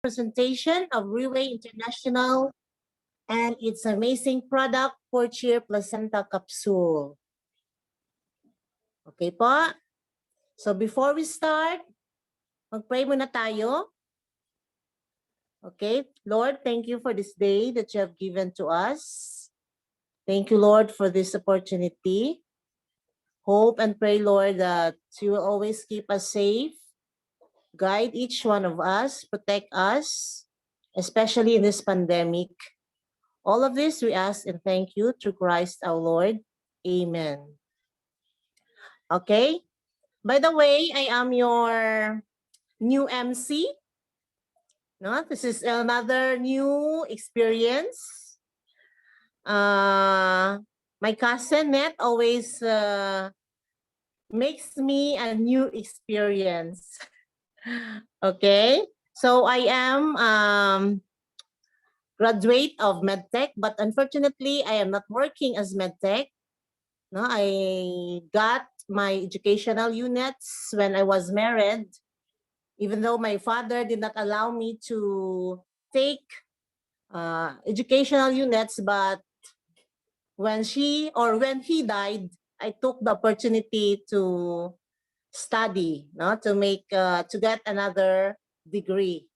presentation of RIWAY International and its amazing product, Portier Placenta Capsule. Okay po? So before we start, mag-pray muna tayo. Okay, Lord, thank you for this day that you have given to us. Thank you, Lord, for this opportunity. Hope and pray, Lord, that you will always keep us safe, guide each one of us, protect us, especially in this pandemic. All of this we ask and thank you through Christ our Lord. Amen. Okay. By the way, I am your new MC. No, this is another new experience. My cousin Net always makes me a new experience. Okay, so I am graduate of MedTech, but unfortunately, I am not working as MedTech. No, I got my educational units when I was married, even though my father did not allow me to take educational units, but when he died, I took the opportunity to study, no, to get another degree.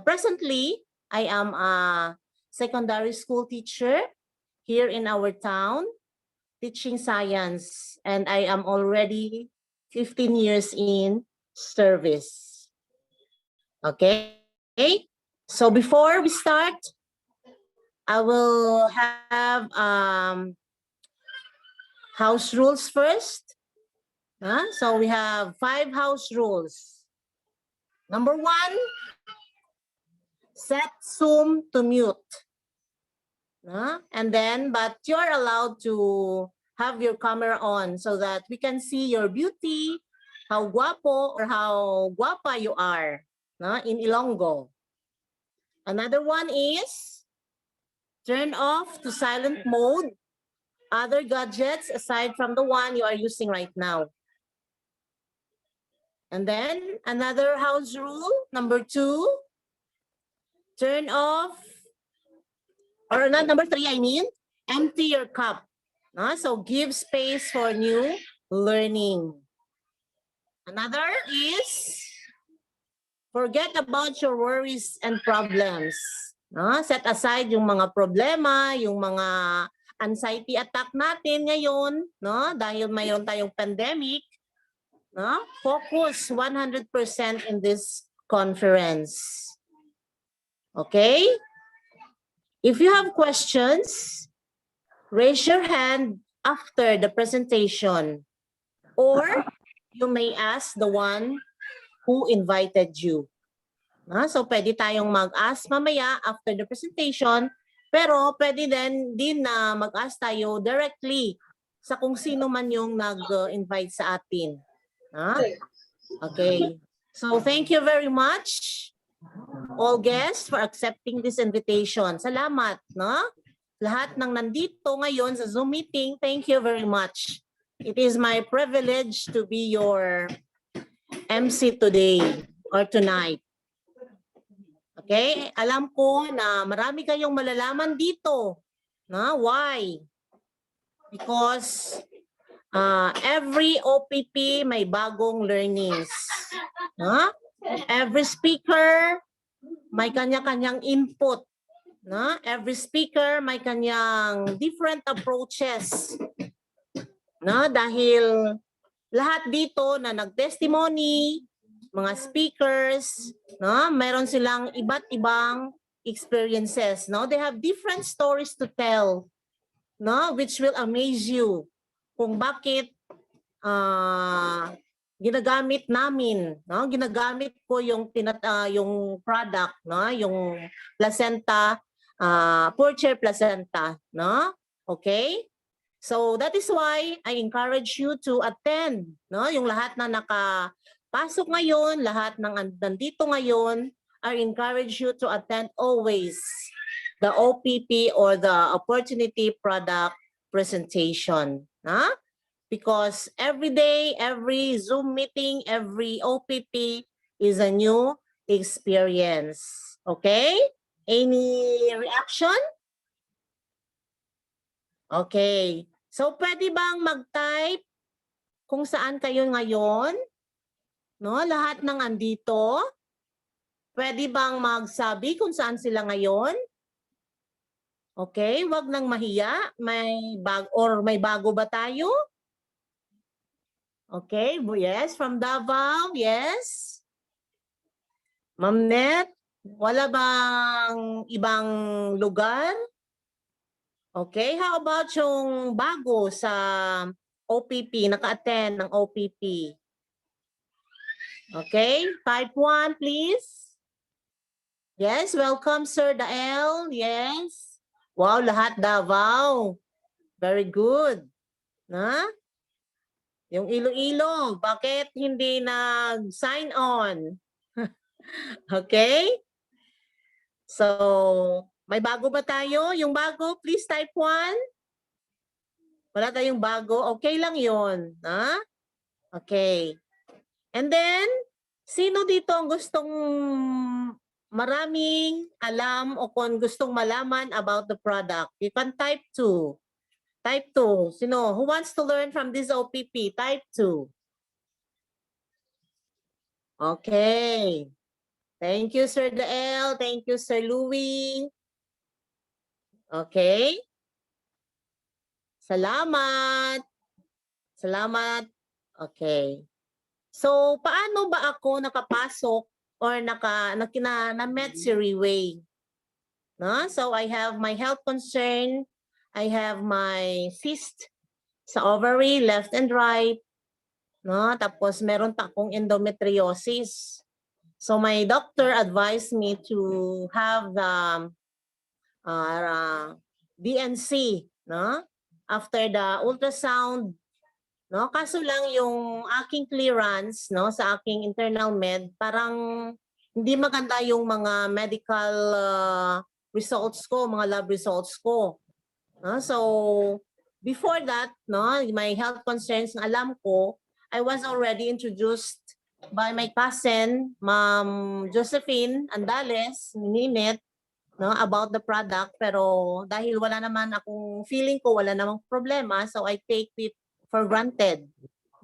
Presently, I am a secondary school teacher here in our town, teaching science, and I am already 15 years in service. Okay, so before we start, I will have house rules first. So we have 5 house rules. Number 1, set Zoom to mute. And then, but you're allowed to have your camera on so that we can see your beauty, how guapo or how guapa you are in Ilonggo. Another one is turn off to silent mode other gadgets aside from the one you are using right now. And then another house rule, number 2, turn off, or not, number 3, I mean, empty your cup. So give space for new learning. Another is forget about your worries and problems. Set aside yung mga problema, yung mga anxiety attack natin ngayon, dahil mayroon tayong pandemic. Focus 100% in this conference. Okay? If you have questions, raise your hand after the presentation, or you may ask the one who invited you. So pwede tayong mag-ask mamaya after the presentation, pero pwede din na mag-ask tayo directly sa kung sino man yung nag-invite sa atin. Okay. So thank you very much, all guests, for accepting this invitation. Salamat, lahat ng nandito ngayon sa Zoom meeting, thank you very much. It is my privilege to be your MC today or tonight. Okay? Alam ko na marami kayong malalaman dito. Why? Because every OPP may bagong learnings. Every speaker may kanya-kanyang input. Every speaker may kanyang different approaches. Dahil lahat dito na nag-testimony, mga speakers, meron silang iba't ibang experiences. They have different stories to tell, which will amaze you kung bakit ginagamit namin, ginagamit ko yung product, yung placenta, Portier placenta, okay? So that is why I encourage you to attend, yung lahat na nakapasok ngayon, lahat ng nandito ngayon, I encourage you to attend always the OPP or the opportunity product presentation. Because every day, every Zoom meeting, every OPP is a new experience. Okay? Any reaction? Okay. So, pwede bang mag-type kung saan kayo ngayon? No? Lahat ng andito? Pwede bang magsabi kung saan sila ngayon? Okay, wag nang mahiya. May bago ba tayo? Okay, yes, from Davao, yes. Ma'am Net, wala bang ibang lugar? Okay, how about yung bago sa OPP, naka-attend ng OPP? Okay, type 1 please. Yes, welcome Sir Dael, yes. Wow, lahat Davao. Very good. Na? Yung Iloilo, bakit hindi nag-sign on? Okay? So, may bago ba tayo? Yung bago, please type 1. Wala tayong bago? Okay lang yun. Ha? Okay. And then, sino dito ang gustong maraming alam o kung gustong malaman about the product? You can type 2. Type 2. Sino? Who wants to learn from this OPP? Type 2. Okay. Thank you, Sir Dael. Thank you, Sir Louie. Okay. Salamat. Salamat. Okay. So, paano ba ako nakapasok or na-met si RIWAY? No? So, I have my health concern. I have my cyst sa ovary, left and right. No? Tapos, meron pa akong endometriosis. So, my doctor advised me to have the DNC, no? After the ultrasound, no? Kaso lang yung aking clearance, no, sa aking internal med, parang hindi maganda yung mga medical results ko, mga lab results ko. So before that, no, my health concerns na alam ko, I was already introduced by my cousin, Ma'am Josephine Andales, Ninit, no, about the product, pero dahil wala naman akong feeling ko, wala namang problema, so I take it for granted,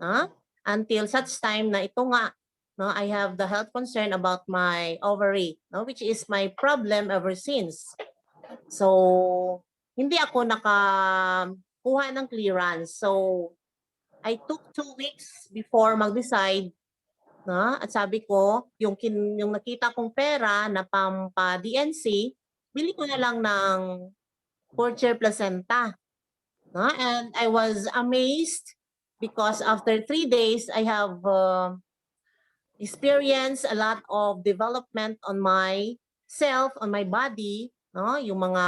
no? Until such time na ito nga, no, I have the health concern about my ovary, no, which is my problem ever since. So hindi ako nakakuha ng clearance. So I took 2 weeks before mag-decide. No? At sabi ko, yung nakita kong pera na pampa-DNC, bili ko na lang ng culture placenta. No? And I was amazed because after 3 days, I have experienced a lot of development on myself, on my body. No? Yung mga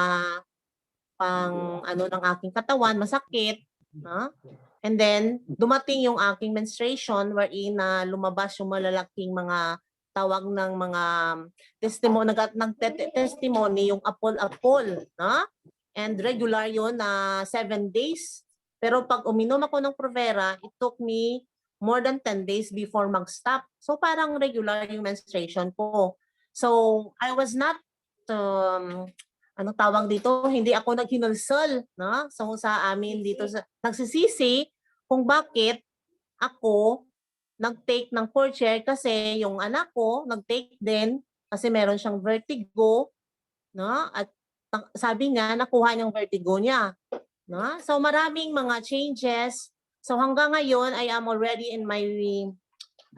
ng aking katawan, masakit. No? And then, dumating yung aking menstruation wherein na lumabas yung malalaking mga tawag ng mga testimony, yung apol-apol. No? And regular yun na 7 days. Pero pag uminom ako ng Provera, it took me more than 10 days before mag-stop. So parang regular yung menstruation ko. So I was not anong tawag dito, hindi ako naghinulsol, no? So sa amin dito nagsisisi kung bakit ako nag-take ng co-chair kasi yung anak ko nag-take din kasi meron siyang vertigo, no? At sabi niya nakuha niyang vertigo niya, no? So maraming mga changes. So hanggang ngayon I am already in my,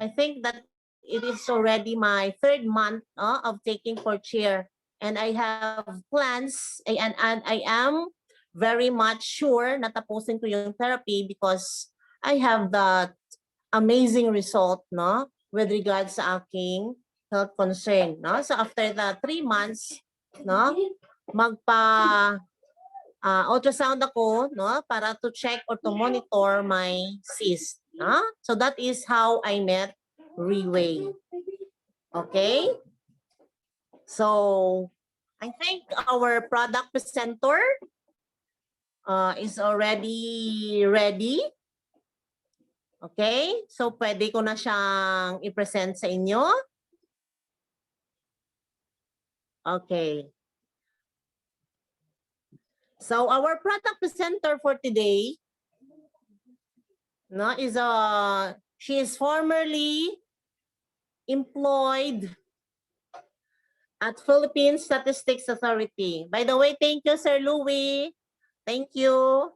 I think that it is already my 3rd month of taking co-chair. And I have plans and I am very much sure na tapusin ko yung therapy because I have that amazing result, no, with regards sa aking health concern, no. So after the 3 months, no, ultrasound ako, no, para to check or to monitor my cyst, no. So that is how I met RIWAY. Okay? So I think our product presenter is already ready. Okay? So pwede ko na siyang i-present sa inyo. Okay. So our product presenter for today, no, is she is formerly employed at Philippine Statistics Authority. By the way, thank you, Sir Louie. Thank you.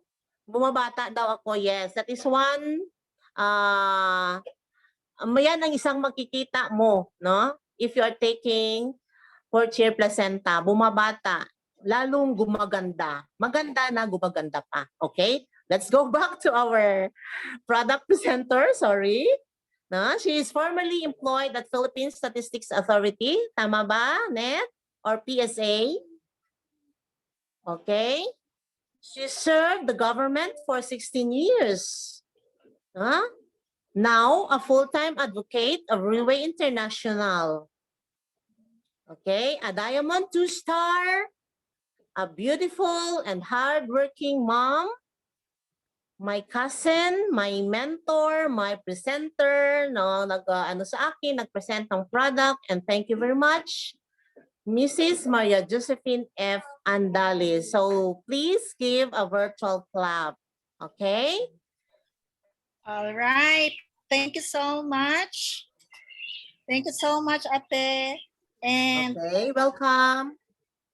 Bumabata daw ako. Yes, that is one. Yan ang isang makikita mo, no? If you are taking fourth year placenta, bumabata, lalong gumaganda. Maganda na, gumaganda pa. Okay? Let's go back to our product presenter. Sorry. No? She is formerly employed at Philippine Statistics Authority. Tama ba, Net? Or PSA? Okay. She served the government for 16 years. Huh? Now, a full-time advocate of RIWAY International. Okay, a Diamond 2-star, a beautiful and hardworking mom, my cousin, my mentor, my presenter, no, sa akin, nag-present ng product, and thank you very much, Mrs. Maria Josephine F. Andales. So please give a virtual clap. Okay? All right. Thank you so much. Thank you so much, Ate. And okay, welcome.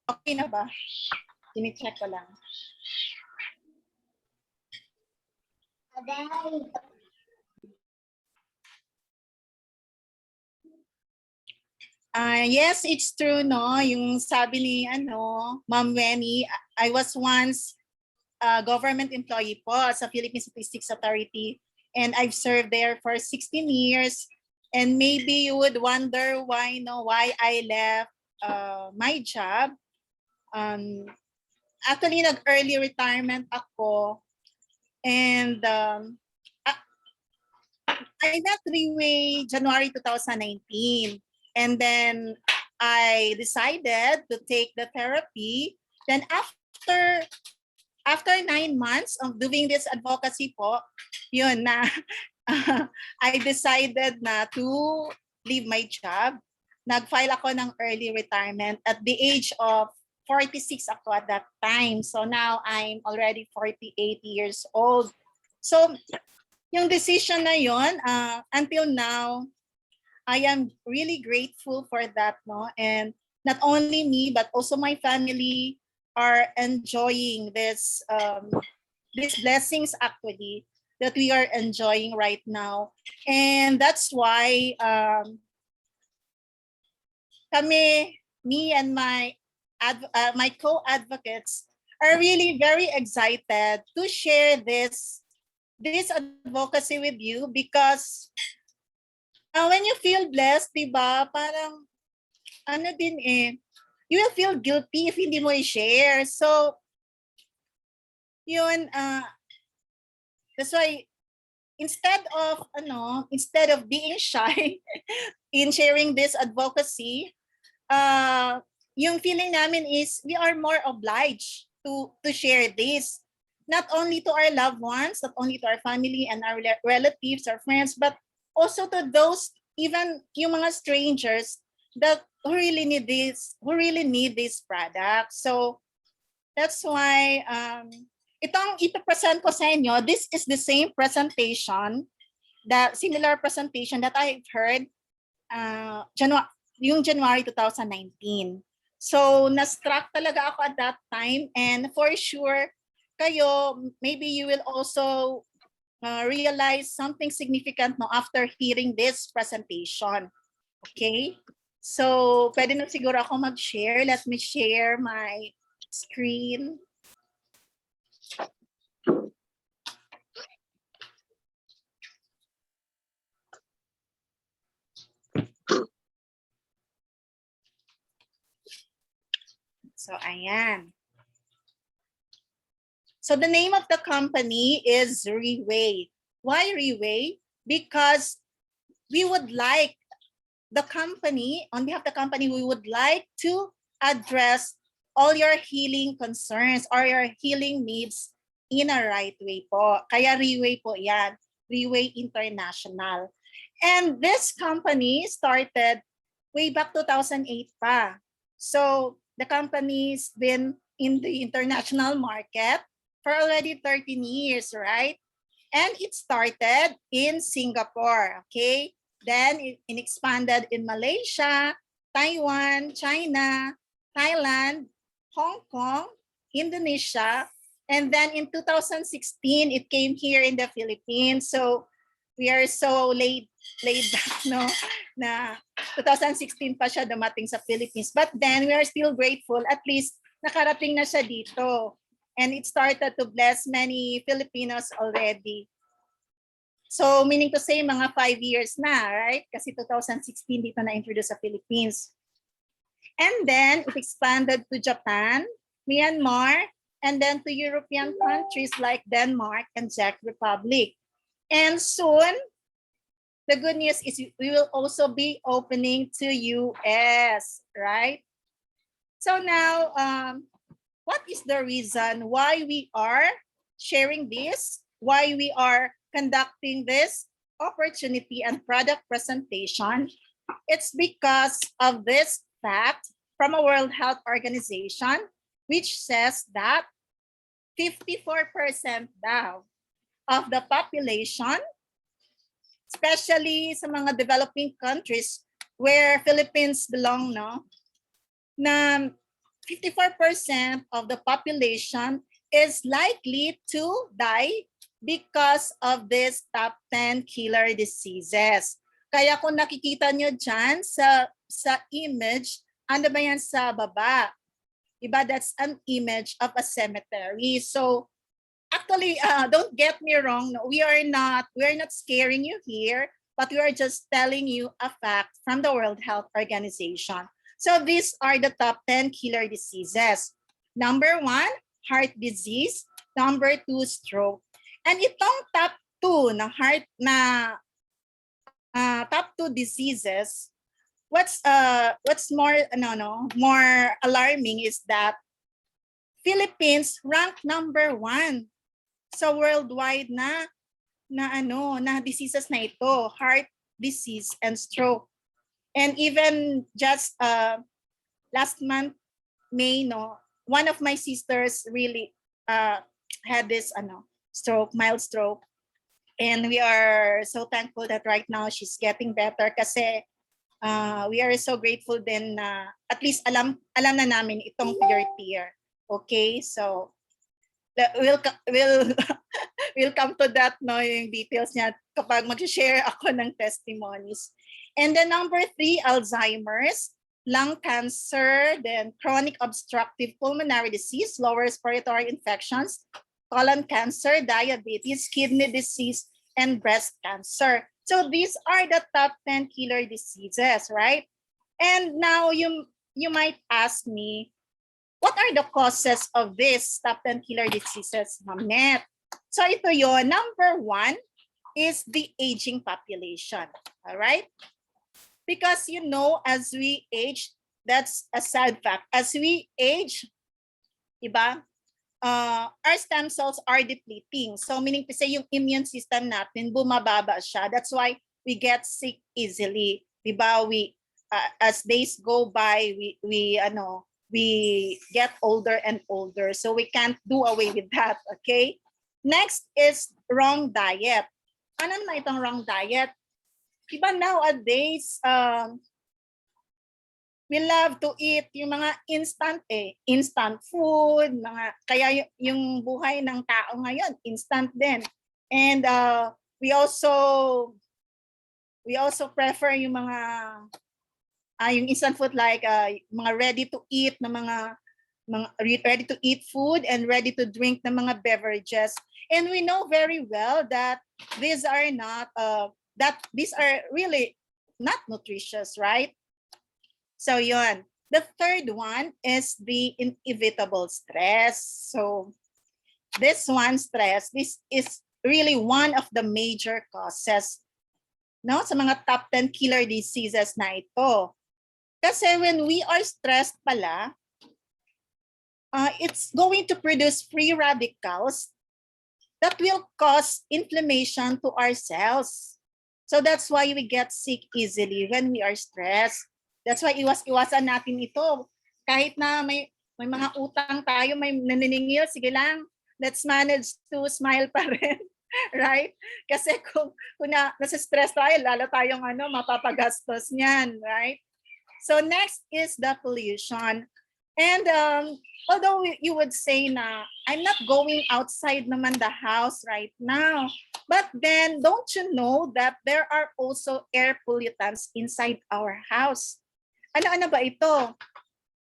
Okay na ba? Tini-check ko lang. Yes, it's true, no? Yung sabi ni Ma'am Wenny, I was once a government employee po sa Philippine Statistics Authority, and I've served there for 16 years. And maybe you would wonder why I left my job. Actually, nag-early retirement ako. And I met RIWAY January 2019. And then I decided to take the therapy. Then after 9 months of doing this advocacy po, yun na, I decided na to leave my job. Nag-file ako ng early retirement at the age of 46 ako at that time. So now I'm already 48 years old. So yung decision na yun, until now, I am really grateful for that, no? And not only me, but also my family are enjoying this these blessings actually that we are enjoying right now. And that's why me and my co-advocates are really very excited to share this advocacy with you, because when you feel blessed, diba, parang you will feel guilty if hindi mo i-share. So yun, that's why instead of being shy in sharing this advocacy, yung feeling namin is we are more obliged to share this, not only to our loved ones, not only to our family and our relatives, our friends, but also to those, even yung mga strangers that who really need this product. So that's why itong ipapresent ko sa inyo, this is the same presentation, similar presentation that I've heard January 2019. So na-struck talaga ako at that time, and for sure kayo, maybe you will also realize something significant after hearing this presentation. Okay? So pwede na siguro ako mag-share. Let me share my screen. So ayan. So the name of the company is RIWAY. Why RIWAY? Because we would like the company, on behalf of the company, we would like to address all your healing concerns or your healing needs in a right way po. Kaya RIWAY po yan, RIWAY International. And this company started way back 2008 pa. So the company's been in the international market for already 13 years, right? And it started in Singapore, okay? Then it expanded in Malaysia, Taiwan, China, Thailand, Hong Kong, Indonesia, and then in 2016, it came here in the Philippines. So we are so laid back, no? Na 2016 pa siya dumating sa Philippines. But then we are still grateful, at least nakarating na siya dito. And it started to bless many Filipinos already. So meaning to say mga 5 years na, right? Kasi 2016 dito na-introduce sa Philippines. And then it expanded to Japan, Myanmar, and then to European countries like Denmark and Czech Republic. And soon, the good news is we will also be opening to US, right? So now, what is the reason why we are sharing this, why we are conducting this opportunity and product presentation? It's because of this fact from a World Health Organization, which says that 54% now of the population, especially sa mga developing countries where Philippines belong, no, na 54% of the population is likely to die because of these top 10 killer diseases. Kaya kung nakikita nyo dyan sa image, ano ba yan sa baba? Diba, that's an image of a cemetery. So actually, don't get me wrong, no, we are not scaring you here, but we are just telling you a fact from the World Health Organization. So these are the top 10 killer diseases. Number 1, heart disease. Number 2, stroke. And itong top 2 na heart na top 2 diseases, what's more more alarming is that Philippines ranked number 1. So worldwide na diseases na ito, heart disease and stroke. And even just last month, May, no, one of my sisters really had this stroke, mild stroke. And we are so thankful that right now she's getting better kasi we are so grateful din na at least alam na namin itong peer-to-peer. Okay, so we'll come to that, no, yung details niya kapag mag-share ako ng testimonies. And then number 3, Alzheimer's, lung cancer, then chronic obstructive pulmonary disease, lower respiratory infections, colon cancer, diabetes, kidney disease, and breast cancer. So these are the top 10 killer diseases, right? And now you might ask me, what are the causes of these top 10 killer diseases, Ma'am Net? So ito yon. Number 1 is the aging population, all right? Because as we age, that's a sad fact. As we age, diba, our stem cells are depleting. So meaning to say yung immune system natin bumababa siya. That's why we get sick easily. Diba? We as days go by, we get older and older. So we can't do away with that, okay? Next is wrong diet. Ano na itong wrong diet? Diba nowadays, we love to eat yung mga instant food, kaya yung buhay ng tao ngayon, instant din. And we also prefer yung mga yung instant food like mga ready to eat na mga ready to eat food and ready to drink na mga beverages. And we know very well that these are really not nutritious, right? So yun. The third one is the inevitable stress. So this is really one of the major causes, no, sa mga top 10 killer diseases na ito. Kasi when we are stressed pala, it's going to produce free radicals that will cause inflammation to our cells. So that's why we get sick easily when we are stressed. That's why iwas-iwasan natin ito. Kahit na may mga utang tayo, may naniningil, sige lang, let's manage to smile pa rin. Right? Kasi kung nasa-stress tayo, lalo tayong mapapagastos niyan, right? So next is the pollution. And although you would say na I'm not going outside naman the house right now, but then don't you know that there are also air pollutants inside our house? Ano-ano ba ito?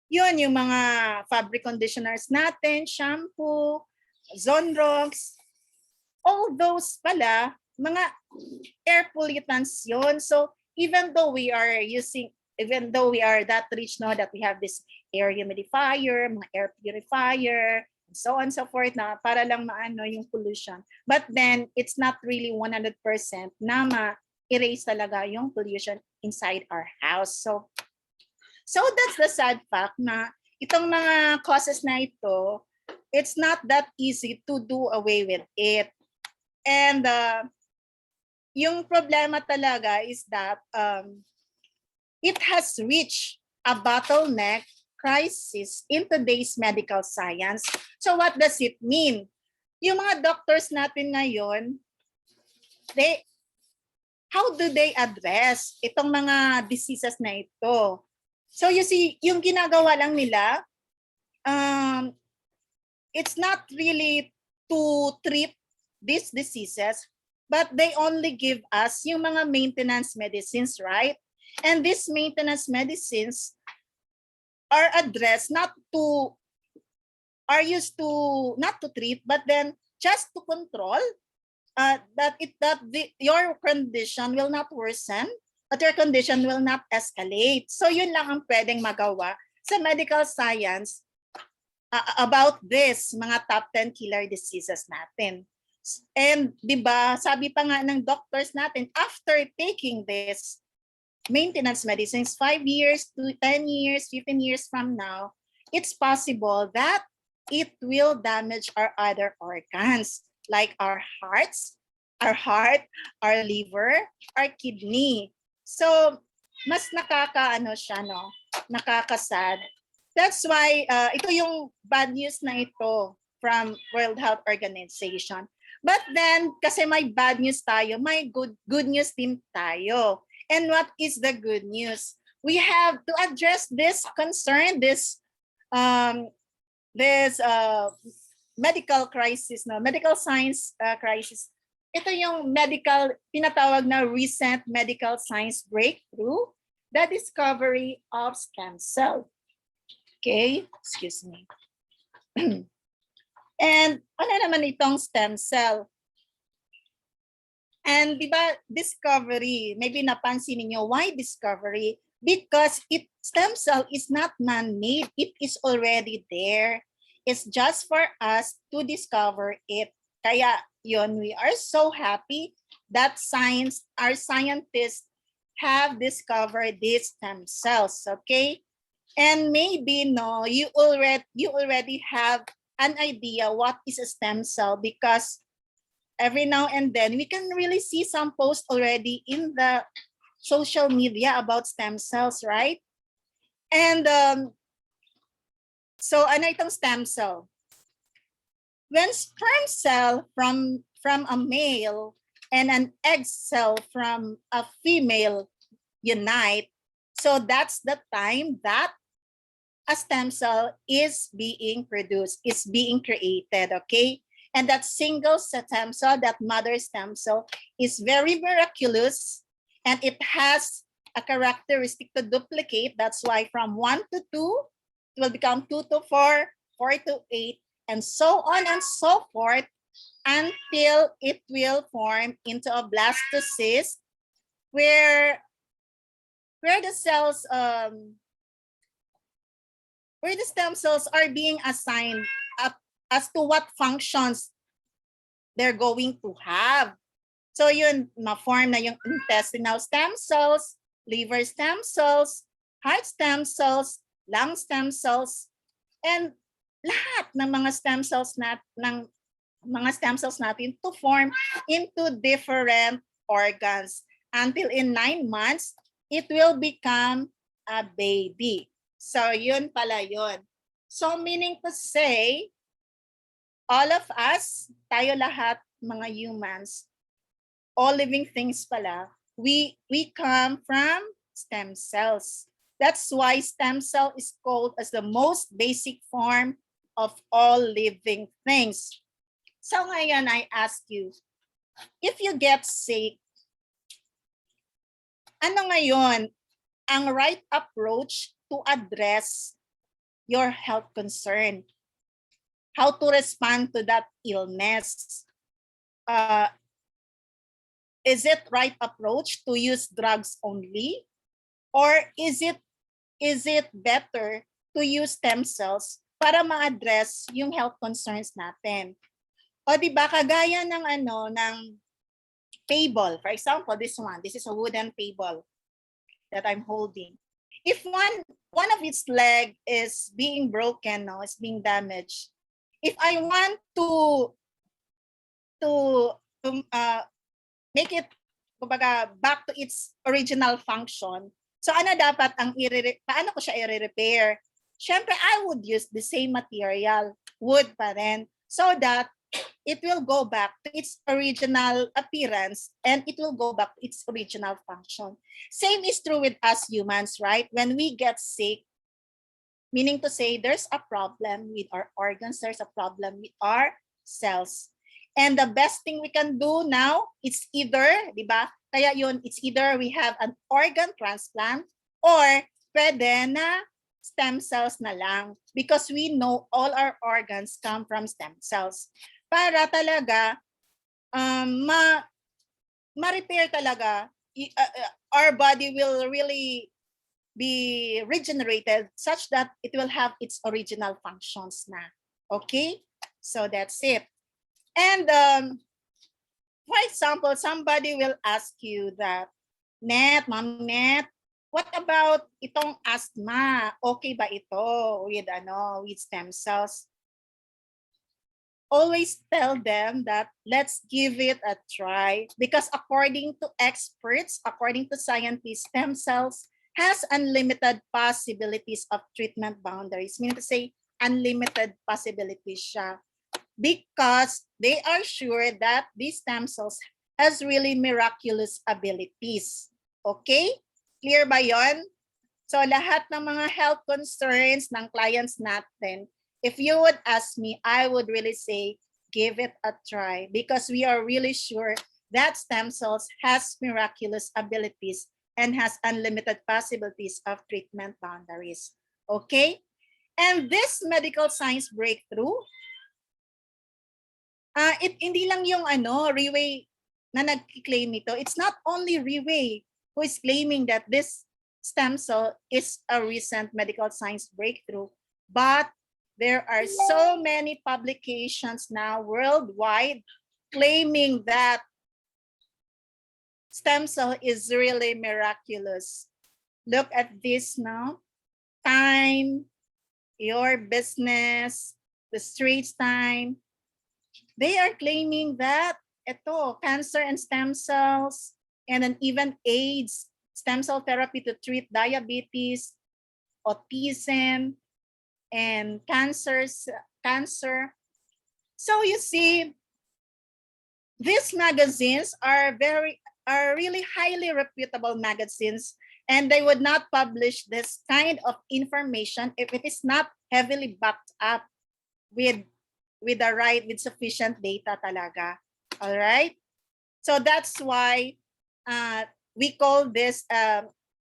Yun, yung mga fabric conditioners natin, shampoo, Zonrox, all those pala, mga air pollutants yun. So even though we are that rich, no, that we have this air humidifier, mga air purifier, and so on and so forth na para lang maano yung pollution. But then it's not really 100% na ma-erase talaga yung pollution inside our house. So that's the sad fact na itong mga causes na ito, it's not that easy to do away with it. And yung problema talaga is that it has reached a bottleneck crisis in today's medical science. So what does it mean? Yung mga doctors natin ngayon, how do they address itong mga diseases na ito? So you see, yung ginagawa lang nila, it's not really to treat these diseases, but they only give us yung mga maintenance medicines, right? And these maintenance medicines are addressed not to treat, but then just to control your condition will not worsen, but your condition will not escalate. So yun lang ang pwedeng magawa sa medical science about this mga top 10 killer diseases natin. And 'di ba, sabi pa nga ng doctors natin, after taking this maintenance medicines 5 years to 10 years, 15 years from now, it's possible that it will damage our other organs like our heart, our liver, our kidney. So mas nakakasad. That's why ito yung bad news na ito from World Health Organization. But then kasi may bad news tayo, may good news din tayo. And what is the good news? We have to address this concern, this medical crisis, medical science crisis. Ito yung tinatawag na recent medical science breakthrough, the discovery of stem cell. Okay, excuse me. And ano naman itong stem cell? And di ba, discovery, maybe napansin niyo, why discovery? Because stem cell is not man-made, it is already there. It's just for us to discover it. Kaya yun, we are so happy that our scientists have discovered these stem cells, okay? And maybe you already have an idea what is a stem cell, because every now and then we can really see some posts already in the social media about stem cells, right? And so ano itong stem cell? When sperm cell from a male and an egg cell from a female unite, so that's the time that a stem cell is being produced, is being created, okay? And that single stem cell, that mother stem cell, is very miraculous, and it has a characteristic to duplicate. That's why from 1 to 2, it will become 2 to 4, 4 to 8, and so on and so forth until it will form into a blastocyst, where the cells where the stem cells are being assigned as to what functions they're going to have. So yun, ma-form na yung intestinal stem cells, liver stem cells, heart stem cells, lung stem cells, and lahat ng mga stem cells natin to form into different organs until in 9 months it will become a baby. So yun pala yun. So meaning to say, all of us, tayo lahat, mga humans, all living things pala, we come from stem cells. That's why stem cell is called as the most basic form of all living things. So ngayon, I ask you, if you get sick, ano ngayon ang right approach to address your health concern? How to respond to that illness? Is it right approach to use drugs only? Or is it better to use stem cells para ma-address yung health concerns natin? O di ba kagaya ng table. For example, this is a wooden table that I'm holding. If one of its leg is being broken, no, it's being damaged. If I want to make it kumbaga back to its original function, so ano dapat paano ko siya i-repair? Siyempre, I would use the same material, wood pa rin, so that it will go back to its original appearance and it will go back to its original function. Same is true with us humans, right? When we get sick, meaning to say there's a problem with our organs, there's a problem with our cells. And the best thing we can do now, it's either, di ba? Kaya yun, it's either we have an organ transplant or pwede na stem cells na lang, because we know all our organs come from stem cells. Para talaga ma-repair talaga, our body will really be regenerated such that it will have its original functions na. Okay? So that's it. And for example, somebody will ask you that, Ma'am Net, what about itong asthma? Okay ba ito with stem cells? Always tell them that let's give it a try, because according to experts, according to scientists, stem cells has unlimited possibilities of treatment boundaries. Meaning to say, unlimited possibilities siya, because they are sure that these stem cells has really miraculous abilities. Okay? Clear ba yon? So lahat ng mga health concerns ng clients natin, if you would ask me, I would really say, give it a try, because we are really sure that stem cells has miraculous abilities and has unlimited possibilities of treatment boundaries. Okay? And this medical science breakthrough, hindi lang yung RIWAY na nag-claim ito. It's not only RIWAY who is claiming that this stem cell is a recent medical science breakthrough, but there are so many publications now worldwide claiming that stem cell is really miraculous. Look at this now. Time, Your Business, The Straits Time. They are claiming that cancer and stem cells, and then even AIDS, stem cell therapy to treat diabetes, autism, and cancer. So you see, these magazines are really highly reputable magazines, and they would not publish this kind of information if it is not heavily backed up with sufficient data talaga. All right? So that's why we call this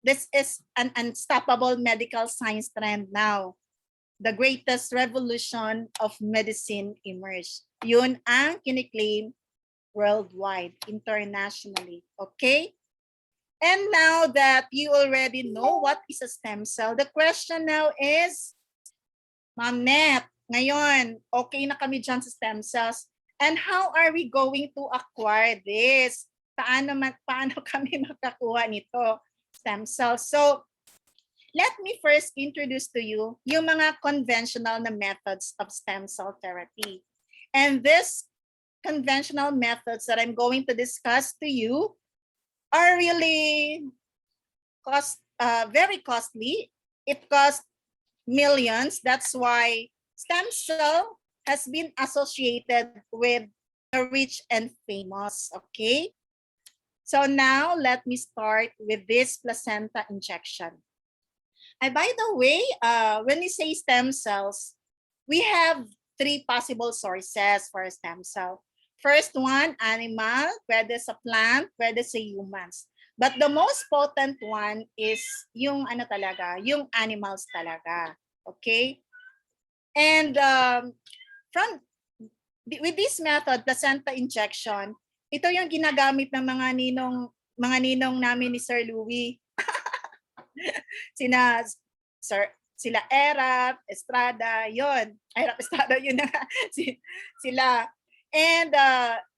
is an unstoppable medical science trend now. The greatest revolution of medicine emerged. Yun ang kiniklaim worldwide, internationally. Okay? And now that you already know what is a stem cell, the question now is, Ma'am Net, ngayon, okay na kami dyan sa stem cells. And how are we going to acquire this? Paano kami makakuha nito? Stem cells. So, let me first introduce to you yung mga conventional na methods of stem cell therapy. And these conventional methods that I'm going to discuss to you are really very costly. It costs millions. That's why stem cell has been associated with the rich and famous. Okay. So now let me start with this placenta injection. And by the way, when we say stem cells, we have three possible sources for a stem cell. First one, animal, pwede sa plant, pwede sa humans. But the most potent one is yung ano talaga, yung animals talaga. Okay? And with this method, placenta injection, ito yung ginagamit ng mga ninong namin ni Sir Louie. Sila Erap, Estrada, yon. Erap, Estrada, yun na sila. And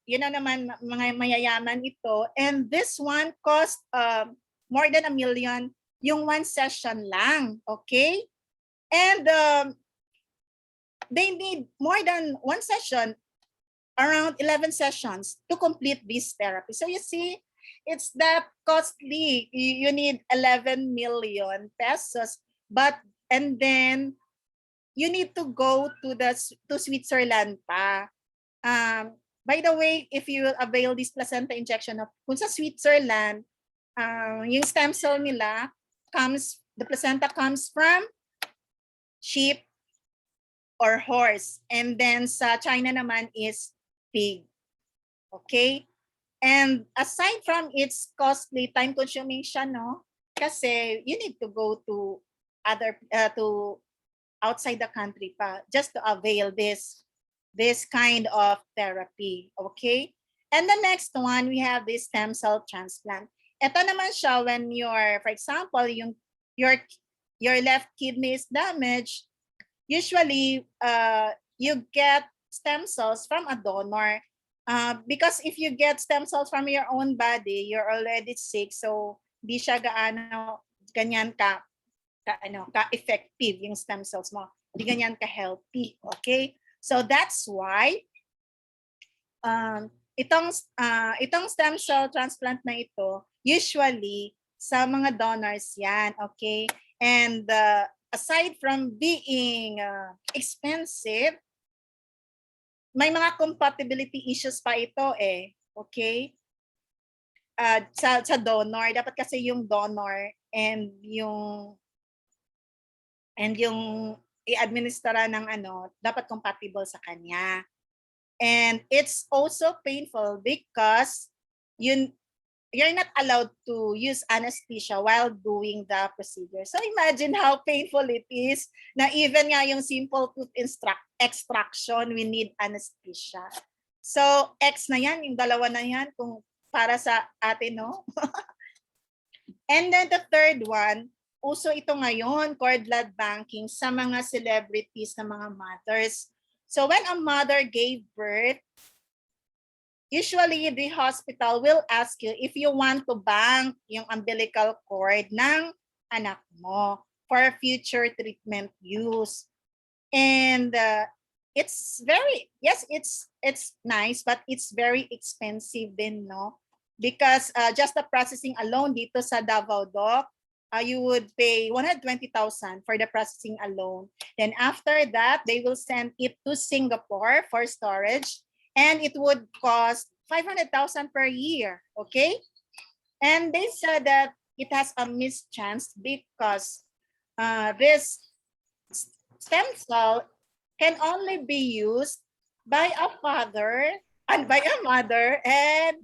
yun na naman mga mayayaman ito. And this one cost more than 1 million yung one session lang. Okay? And they need more than one session, around 11 sessions to complete this therapy. So you see, it's that costly. You need 11 million pesos, and then you need to go to Switzerland pa. By the way, if you will avail this placenta injection, kung sa Switzerland, yung stem cell nila the placenta comes from sheep or horse, and then sa China naman is pig. Okay? And aside from its costly, time-consuming siya, no? Kasi you need to go to outside the country pa just to avail this kind of therapy. Okay? And the next one, we have this stem cell transplant. Ito naman siya when for example, your left kidney is damaged, usually you get stem cells from a donor. Because if you get stem cells from your own body, you're already sick, so di siya ganyan ka-effective yung stem cells mo. Di ganyan ka-healthy. Okay? So that's why itong stem cell transplant na ito, usually sa mga donors yan. Okay? And aside from being expensive, may mga compatibility issues pa ito eh. Okay? Sa donor, dapat kasi yung donor and yung i-administera ng dapat compatible sa kanya. And it's also painful because you're not allowed to use anesthesia while doing the procedure. So imagine how painful it is na even nga yung simple tooth extraction, we need anesthesia. So X na yan, yung dalawa na yan kung para sa atin, no? And then the third one, uso ito ngayon, cord blood banking sa mga celebrities na mga mothers. So when a mother gave birth, usually the hospital will ask you if you want to bank yung umbilical cord ng anak mo for future treatment use. And it's nice, but it's very expensive din, no? Because just the processing alone dito sa Davao Doc, you would pay 120,000 for the processing alone. Then after that, they will send it to Singapore for storage, and it would cost 500,000 per year. Okay? And they said that it has a mischance because this stem cell can only be used by a father and by a mother and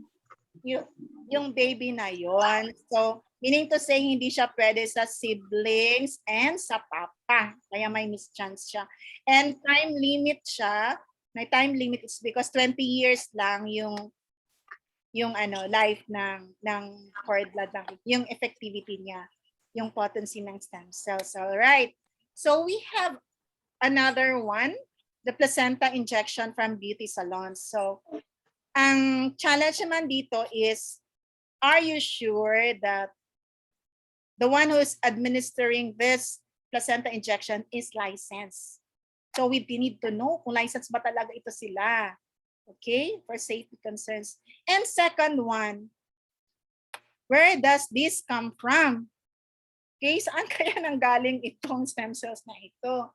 yung baby na yon. So, meaning to say, hindi siya pwede sa siblings and sa papa. Kaya may mischance siya. And time limit siya. May time limit is because 20 years lang yung life ng cord blood bank, yung effectivity niya, yung potency ng stem cells. All right. So we have another one, the placenta injection from beauty salons. So ang challenge naman dito is, are you sure that the one who is administering this placenta injection is licensed? So we need to know kung licensed ba talaga ito sila. Okay, for safety concerns. And second one, where does this come from? Okay, saan kaya nanggaling itong stem cells na ito?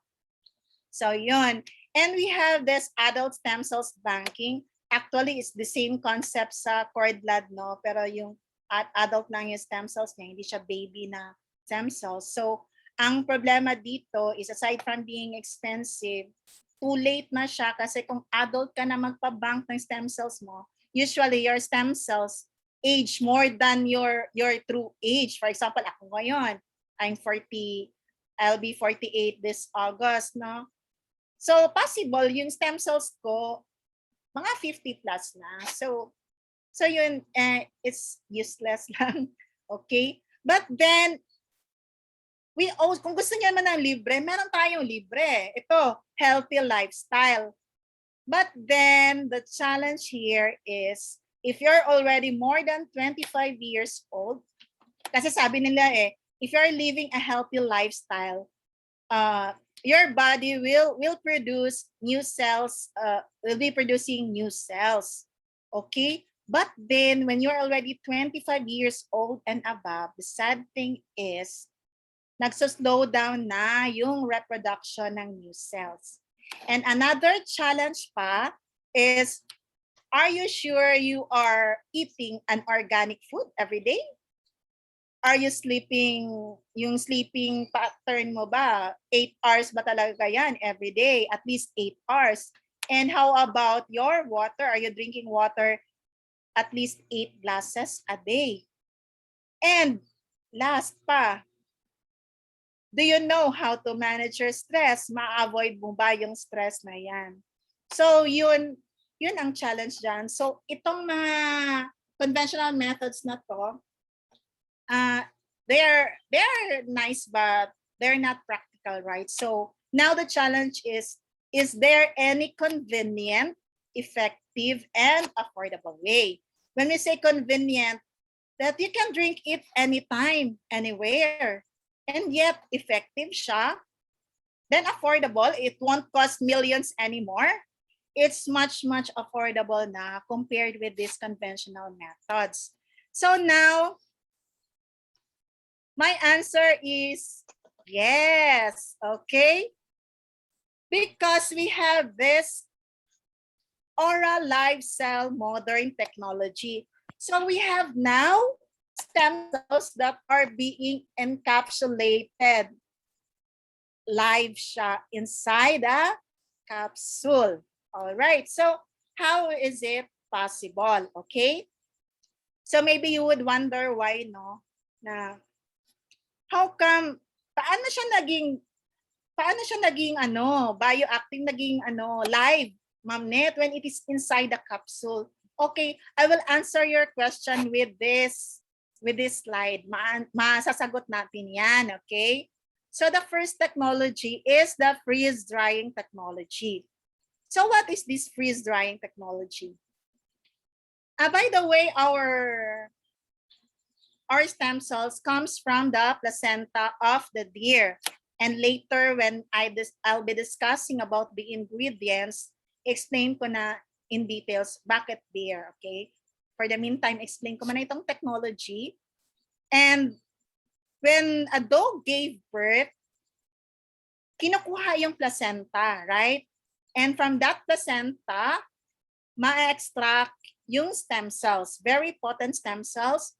So yun. And we have this adult stem cells banking. Actually, it's the same concept sa cord blood, no? Pero yung adult na yung stem cells niya, hindi siya baby na stem cells. So ang problema dito is aside from being expensive, too late na siya kasi kung adult ka na magpa-bank ng stem cells mo, usually your stem cells age more than your true age. For example, ako ngayon, I'm 40, I'll be 48 this August, no? So possible yung stem cells ko mga 50 plus na. So yun, it's useless lang. Okay? But then kung gusto niyo naman ng libre, meron tayong libre. Ito, healthy lifestyle. But then the challenge here is if you're already more than 25 years old, kasi sabi nila if you're living a healthy lifestyle, your body will produce new cells, will be producing new cells. Okay? But then when you're already 25 years old and above, the sad thing is nagso-slow down na yung reproduction ng new cells. And another challenge pa is, are you sure you are eating an organic food every day? Are you sleeping, yung sleeping pattern mo ba, 8 hours ba talaga yan every day? At least 8 hours. And how about your water? Are you drinking water at least 8 glasses a day? And last pa, do you know how to manage your stress? Ma-avoid mo ba yung stress na yan? So yun ang challenge dyan. So itong mga conventional methods na to, they're nice but they're not practical, right? So now the challenge is there any convenient, effective, and affordable way? When we say convenient, that you can drink it anytime, anywhere, and yet effective siya, then affordable, it won't cost millions anymore. It's much affordable na compared with these conventional methods. So now, my answer is yes, okay? Because we have this oral live cell modern technology. So we have now stem cells that are being encapsulated live siya inside a capsule. All right, so how is it possible? Okay, so maybe you would wonder why, no, na how come, paano siya naging bioactive, naging live, Ma'am Net, when it is inside the capsule? Okay, I will answer your question with this slide. Masasagot natin yan, okay? So the first technology is the freeze drying technology. So what is this freeze drying technology? By the way, our stem cells comes from the placenta of the deer. And later when I'll be discussing about the ingredients, explain ko na in details bakit deer, okay? For the meantime, explain ko muna itong technology. And when a dog gave birth, kinukuha yung placenta, right? And from that placenta, ma-extract yung stem cells, very potent stem cells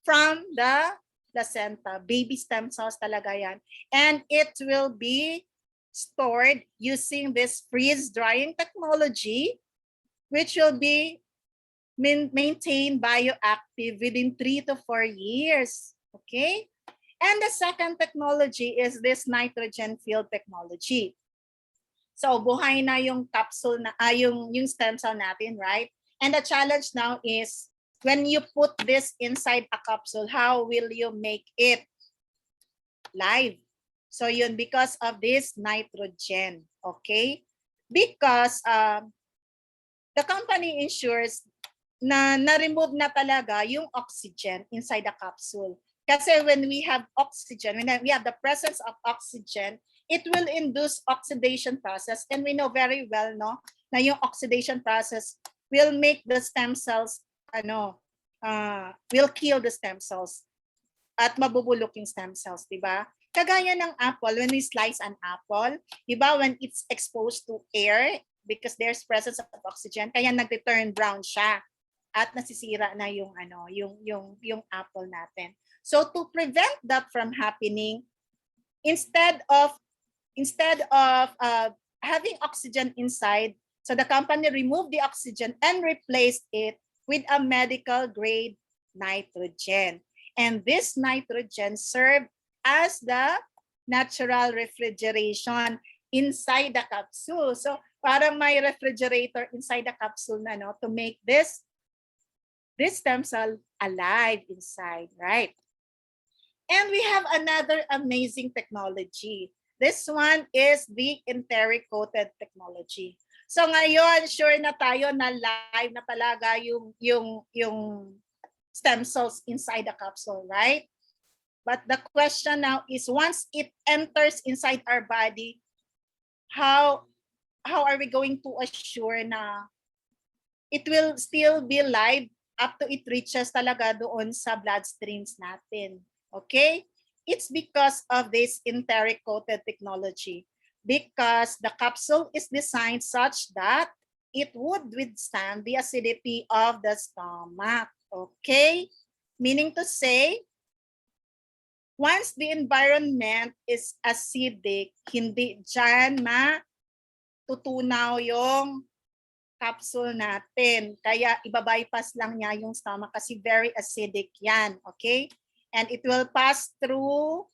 from the placenta. Baby stem cells talaga yan. And it will be stored using this freeze drying technology, which will be maintained bioactive within 3 to 4 years. Okay? And the second technology is this nitrogen filled technology. So buhay na yung capsule na yung stem cell natin, right? And the challenge now is when you put this inside a capsule, how will you make it live? So yun, because of this nitrogen, okay? Because the company ensures na na-remove na talaga yung oxygen inside the capsule. Kasi when we have oxygen, when we have the presence of oxygen, it will induce oxidation process. And we know very well, no, na yung oxidation process will make the stem cells, will kill the stem cells. at mabubulok yung stem cells, di ba? Kagaya ng apple, when we slice an apple, di ba, when it's exposed to air, because there's presence of oxygen, kaya nag-turn brown siya at nasisira na yung yung apple natin. So to prevent that from happening, instead of having oxygen inside, so the company removed the oxygen and replaced it with a medical grade nitrogen. And this nitrogen served as the natural refrigeration inside the capsule. So parang may refrigerator inside the capsule na, no, to make this stem cell alive inside, right? And we have another amazing technology. This one is the enteric coated technology. So ngayon, sure na tayo na live na talaga yung stem cells inside the capsule, right? But the question now is, once it enters inside our body, how are we going to assure na it will still be live up to it reaches talaga doon sa bloodstreams natin? Okay? It's because of this enteric coated technology. Because the capsule is designed such that it would withstand the acidity of the stomach. Okay? Meaning to say, once the environment is acidic, hindi dyan matutunaw yung capsule natin. Kaya ibabypass lang niya yung stomach kasi very acidic yan. Okay? And it will pass through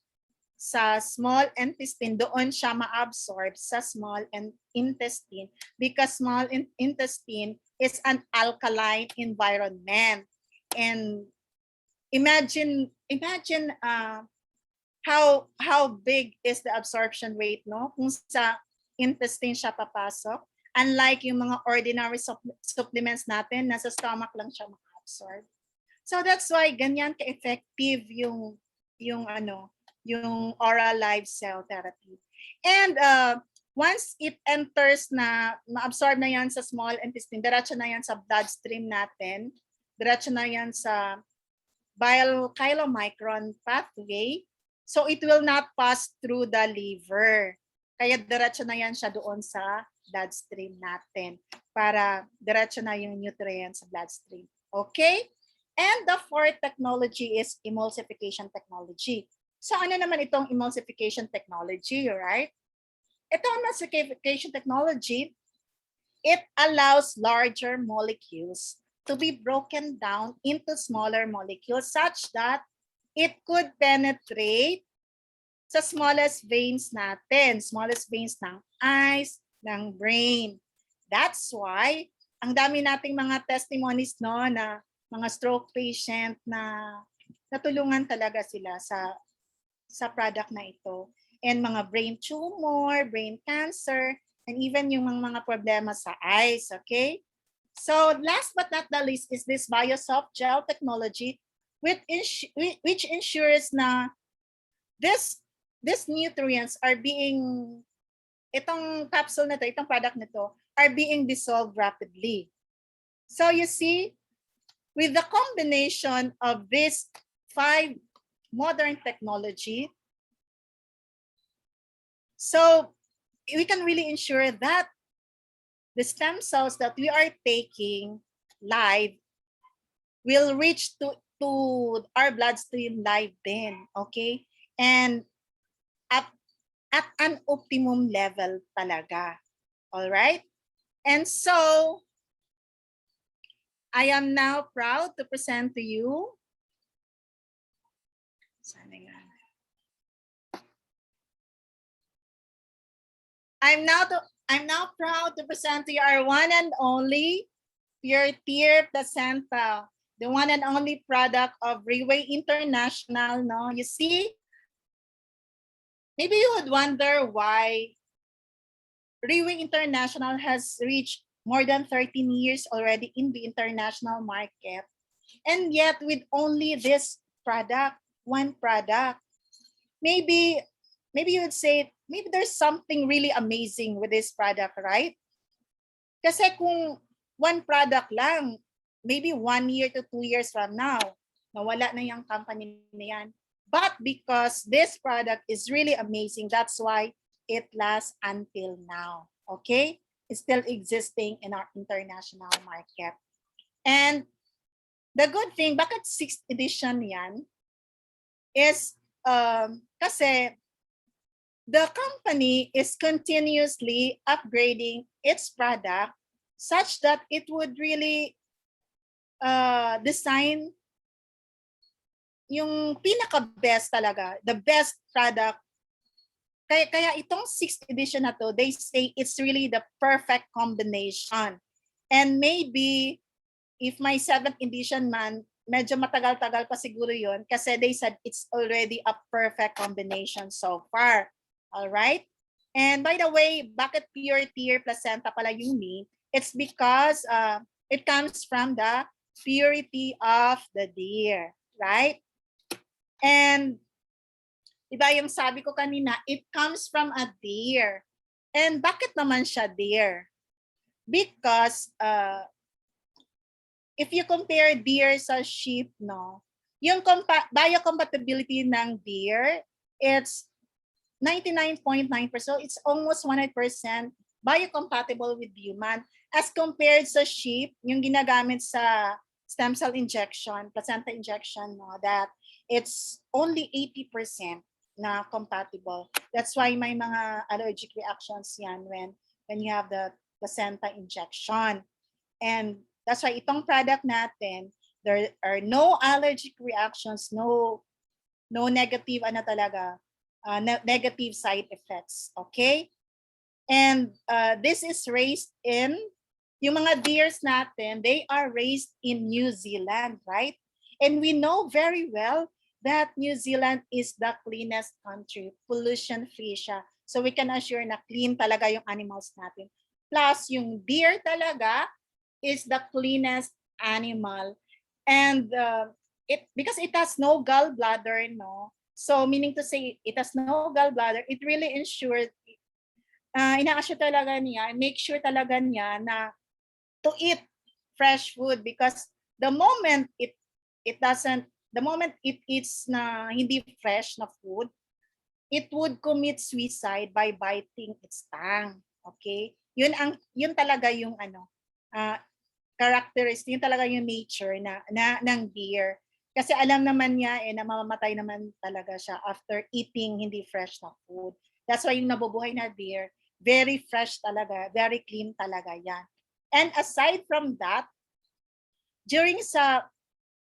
sa small intestine. Doon siya ma-absorb sa small intestine because small intestine is an alkaline environment. And imagine how big is the absorption rate, no? Kung sa intestine siya papasok. Unlike yung mga ordinary supplements natin, nasa stomach lang siya ma-absorb. So that's why ganyan ka-effective yung oral live cell therapy. And once it enters na ma-absorb na yan sa small intestine, diretso na yan sa bloodstream natin, diretso na yan sa chylomicron pathway. So it will not pass through the liver. Kaya diretso na yan siya doon sa bloodstream natin para diretso na yung nutrients sa bloodstream. Okay? And the fourth technology is emulsification technology. So ano naman itong emulsification technology, right? Itong emulsification technology, it allows larger molecules to be broken down into smaller molecules such that it could penetrate sa smallest veins natin, smallest veins ng eyes, ng brain. That's why ang dami nating mga testimonies, no, na mga stroke patient na natulungan talaga sila sa product na ito. And mga brain tumor, brain cancer, and even yung mga problema sa eyes, okay? So last but not the least is this BioSoft gel technology which ensures na these nutrients are being, itong capsule na to, itong product na to, are being dissolved rapidly. So you see, with the combination of these 5 modern technology, so we can really ensure that the stem cells that we are taking live will reach to our bloodstream live then, okay? And at an optimum level talaga. All right? And so I am now proud to present to you. I'm now proud to present to you our one and only Pure Tear Placenta, the one and only product of RIWAY International. No, you see, maybe you would wonder why RIWAY International has reached more than 13 years already in the international market. And yet with only this product, one product, maybe you would say, maybe there's something really amazing with this product, right? Kasi kung one product lang, maybe 1 year to 2 years from now, nawala na yung company na yan. But because this product is really amazing, that's why it lasts until now. Okay? It's still existing in our international market. And the good thing, bakit 6th edition yan, is kasi the company is continuously upgrading its product such that it would really design yung pinaka-best talaga, the best product. Kaya itong 6th edition na to, they say it's really the perfect combination. And maybe if my 7th edition man, medyo matagal-tagal pa siguro yun kasi they said it's already a perfect combination so far. All right? And by the way, bakit pure tear placenta pala yung name? It's because it comes from the purity of the deer, right? And diba yung sabi ko kanina, it comes from a deer. And bakit naman siya deer? Because if you compare deer sa sheep, no, yung biocompatibility ng deer, it's 99.9%. It's almost 100% biocompatible with human as compared sa sheep, yung ginagamit sa stem cell injection, placenta injection, no, that it's only 80% na compatible. That's why may mga allergic reactions yan when you have the placenta injection. And that's why itong product natin, there are no allergic reactions, no negative negative side effects. Okay? And this is raised in, yung mga deers natin, they are raised in New Zealand, right? And we know very well that New Zealand is the cleanest country, pollution-free siya. So we can assure na clean talaga yung animals natin. Plus, yung deer talaga is the cleanest animal. And because it has no gallbladder, no? So meaning to say, it has no gallbladder, it really ensures, ina-assure talaga niya, make sure talaga niya na to eat fresh food because the moment it eats na hindi fresh na food, it would commit suicide by biting its tongue. Okay? Yun talaga yung characteristic, yun talaga yung nature ng deer. Kasi alam naman niya na mamamatay naman talaga siya after eating hindi fresh na food. That's why yung nabubuhay na deer, very fresh talaga, very clean talaga yan. And aside from that, during sa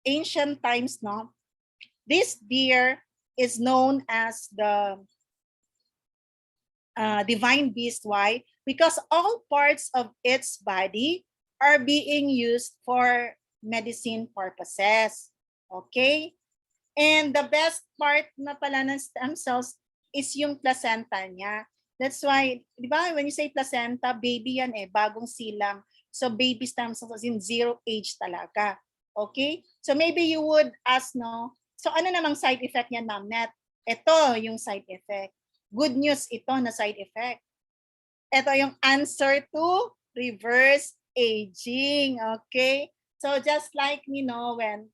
ancient times, no, this deer is known as the divine beast. Why? Because all parts of its body are being used for medicine purposes. Okay? And the best part na pala ng stem cells is yung placenta niya. That's why, di ba, when you say placenta, baby yan bagong silang. So baby stem cells in 0 age talaga. Okay? So maybe you would ask, no, so ano namang side effect niyan, Ma'am Net? Ito yung side effect. Good news ito na side effect. Ito yung answer to reverse aging. Okay? So just like, you know, when,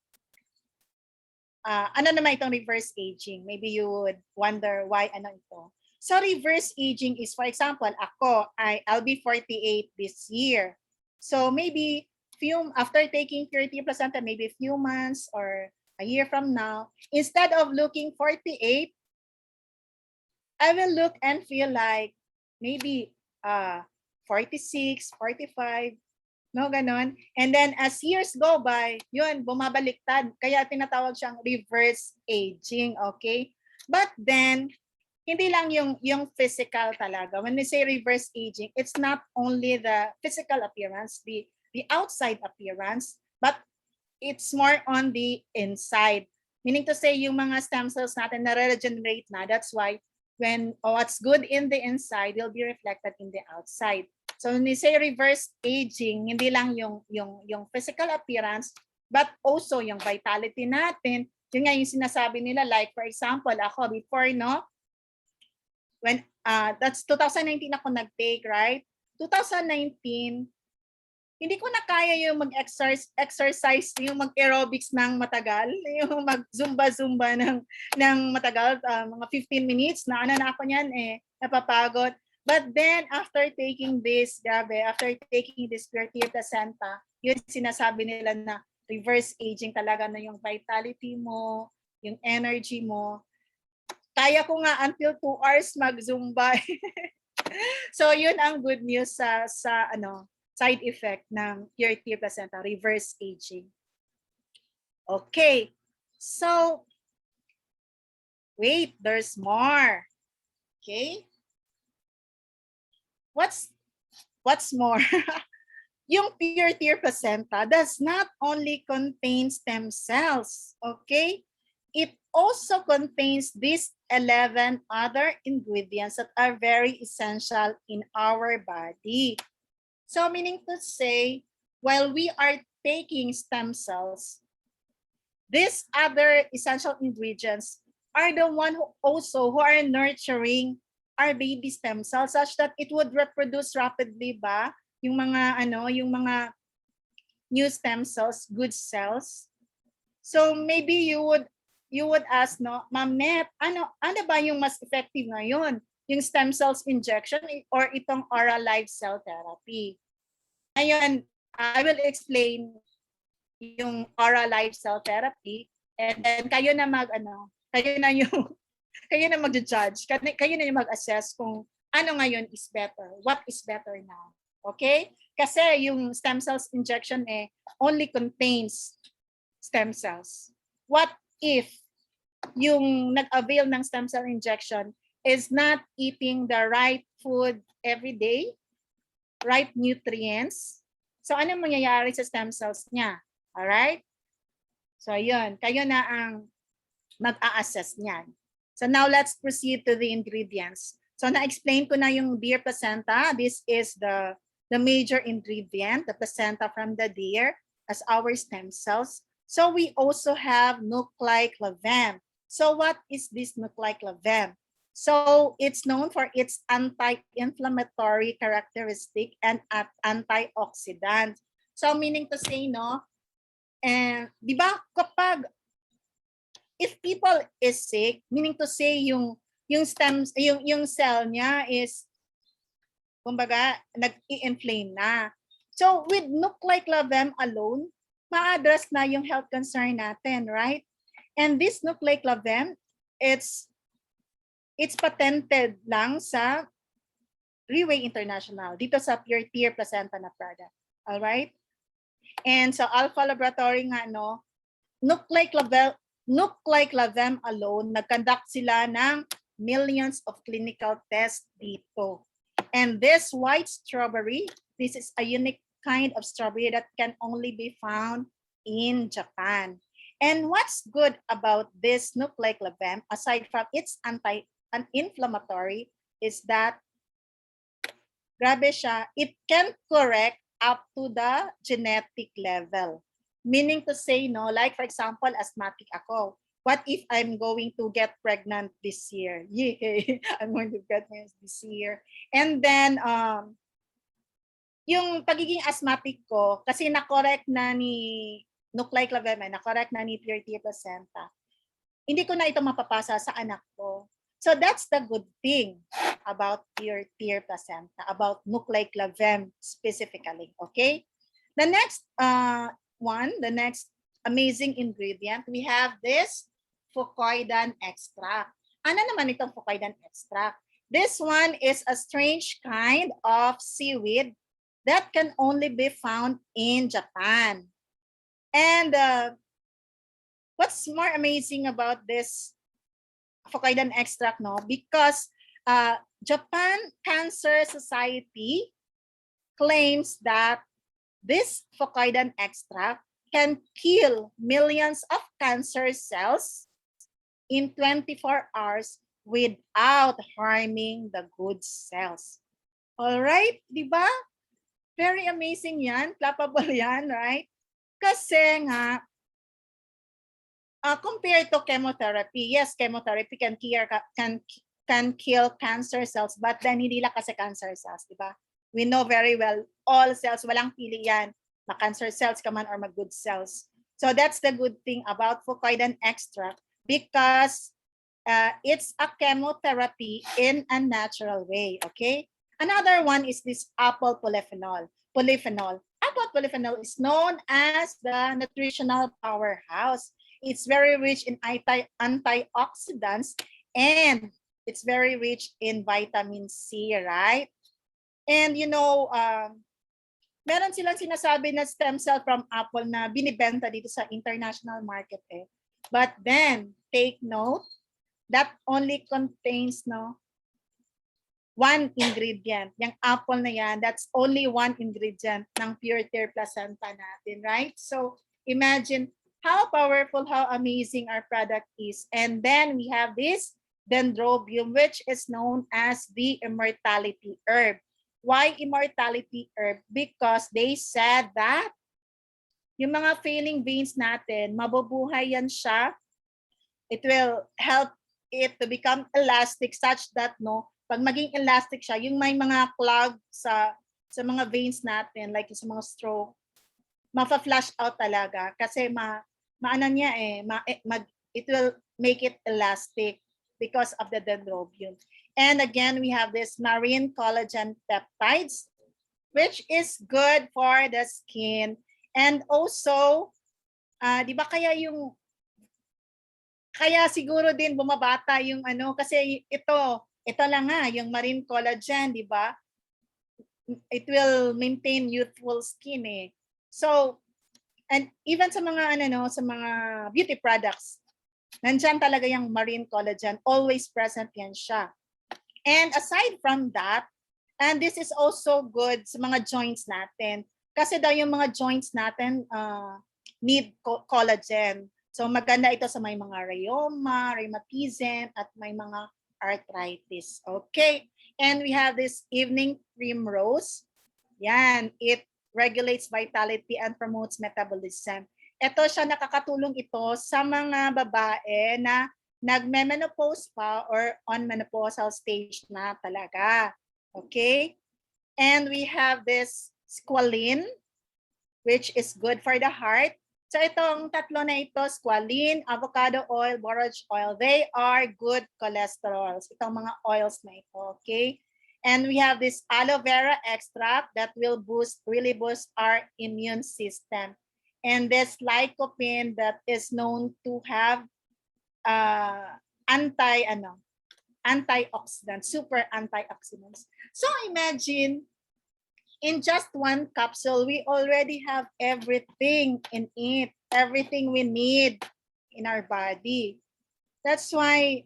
ano naman itong reverse aging? Maybe you would wonder why ano ito. So reverse aging is, for example, I'll be 48 this year. So maybe after taking purity placenta, maybe a few months or a year from now, instead of looking 48, I will look and feel like maybe 46, 45, no, ganon. And then as years go by, yun, bumabaliktad. Kaya tinatawag siyang reverse aging, okay? But then, hindi lang yung physical talaga. When we say reverse aging, it's not only the physical appearance, the outside appearance, but it's more on the inside. Meaning to say, yung mga stem cells natin na-regenerate na. That's why when what's good in the inside will be reflected in the outside. So when we say reverse aging, hindi lang yung physical appearance, but also yung vitality natin. Yun nga yung sinasabi nila, like for example, ako before, no, when that's 2019 ako nag-take, right? 2019, hindi ko na kaya yung mag-exercise, yung mag-aerobics ng matagal, yung mag-zumba-zumba ng matagal, mga 15 minutes, na ako niyan napapagod. But then, after taking this, after taking this Purity Placenta, yun sinasabi nila na reverse aging talaga na yung vitality mo, yung energy mo. Kaya ko nga until 2 hours mag-zumba. So, yun ang good news sa side effect ng Purity Placenta, reverse aging. Okay. So, wait, there's more. Okay. What's more? Yung Purity Placenta does not only contain stem cells, okay? It also contains these 11 other ingredients that are very essential in our body. So meaning to say, while we are taking stem cells, these other essential ingredients are the one who are nurturing our baby stem cells such that it would reproduce rapidly ba yung mga new stem cells, good cells. So maybe you would ask, no, Ma'am Net, ano ba yung mas effective ngayon? Yung stem cells injection or itong oral live cell therapy? Ngayon, I will explain yung oral live cell therapy, and then kayo na mag-judge, kayo na yung mag-assess kung ano ngayon is better, what is better now. Okay? Kasi yung stem cells injection only contains stem cells. What if yung nag-avail ng stem cell injection is not eating the right food every day, right nutrients? So ano mangyayari sa stem cells niya? Alright? So yun, kayo na ang mag-a-assess niyan. So now let's proceed to the ingredients. So na-explain ko na yung deer placenta. This is the major ingredient, the placenta from the deer as our stem cells. So we also have nuclei clavum. So what is this nuclei clavum? So it's known for its anti-inflammatory characteristic and antioxidant. So meaning to say, no, and di ba kapag if people is sick, meaning to say yung cell niya is kumbaga nag-i-inflame na. So with nuclei clavum alone, ma-address na yung health concern natin, right? And this nuclei clavum, it's patented lang sa RIWAY International dito sa Pure Tier Placenta na product. All right? And so Alpha Laboratory nga, no, nuclei clavum alone, nag-conduct sila ng millions of clinical tests dito. And this white strawberry, this is a unique kind of strawberry that can only be found in Japan. And what's good about this nuclei clavum, aside from its anti-inflammatory, is that grabe siya, it can correct up to the genetic level. Meaning to say, no, like for example, asthmatic ako. What if I'm going to get pregnant this year? Yay! I'm going to get pregnant this year. And then, yung pagiging asthmatic ko, kasi na-correct na ni nuclei clavum, na-correct na ni Purity Placenta, hindi ko na ito mapapasa sa anak ko. So that's the good thing about Purity Placenta, about nuclei clavum specifically, okay? The next the next amazing ingredient, we have this fucoidan extract. Ano naman itong fucoidan extract? This one is a strange kind of seaweed that can only be found in Japan. And what's more amazing about this fucoidan extract, no? Because Japan Cancer Society claims that this fucoidan extract can kill millions of cancer cells in 24 hours without harming the good cells. All right, di ba? Very amazing yan, clappable yan, right? Kasi nga, compared to chemotherapy, yes, chemotherapy can kill cancer cells, but then hindi lang kasi cancer cells, di ba? We know very well, all cells, walang pili yan. Ma-cancer cells ka man or ma-good cells. So that's the good thing about fucoidan extract because it's a chemotherapy in a natural way, okay? Another one is this apple polyphenol. Apple polyphenol is known as the nutritional powerhouse. It's very rich in antioxidants and it's very rich in vitamin C, right? And you know, meron silang sinasabi na stem cell from apple na binibenta dito sa international market eh. But then, take note, that only contains one ingredient. Yung apple na yan, that's only one ingredient ng pure tear placenta natin, right? So imagine how powerful, how amazing our product is. And then we have this dendrobium, which is known as the Immortality Herb. Why Immortality Herb? Because they said that yung mga failing veins natin, mabubuhay yan siya. It will help it to become elastic such that pag maging elastic siya, yung may mga clog sa mga veins natin, like sa mga stroke, ma-flush out talaga kasi maano niya it will make it elastic because of the dendrobium. And again, we have this marine collagen peptides, which is good for the skin. And also, di ba kaya siguro din bumabata yung kasi ito lang yung marine collagen, di ba? It will maintain youthful skin eh. So, and even sa mga sa mga beauty products, nandiyan talaga yung marine collagen, always present yan siya. And aside from that, and this is also good sa mga joints natin. Kasi daw yung mga joints natin need collagen. So maganda ito sa may mga rheumatism, at may mga arthritis. Okay. And we have this evening primrose. Yan. It regulates vitality and promotes metabolism. Ito siya, nakakatulong ito sa mga babae na nagme-menopause pa or on menopausal stage na talaga. Okay? And we have this squalene, which is good for the heart. So itong tatlo na ito, squalene, avocado oil, borage oil, they are good cholesterols. Itong mga oils na ito, okay? And we have this aloe vera extract that will really boost our immune system. And this lycopene that is known to have antioxidants, super antioxidants. So imagine, in just one capsule, we already have everything in it, everything we need in our body. That's why,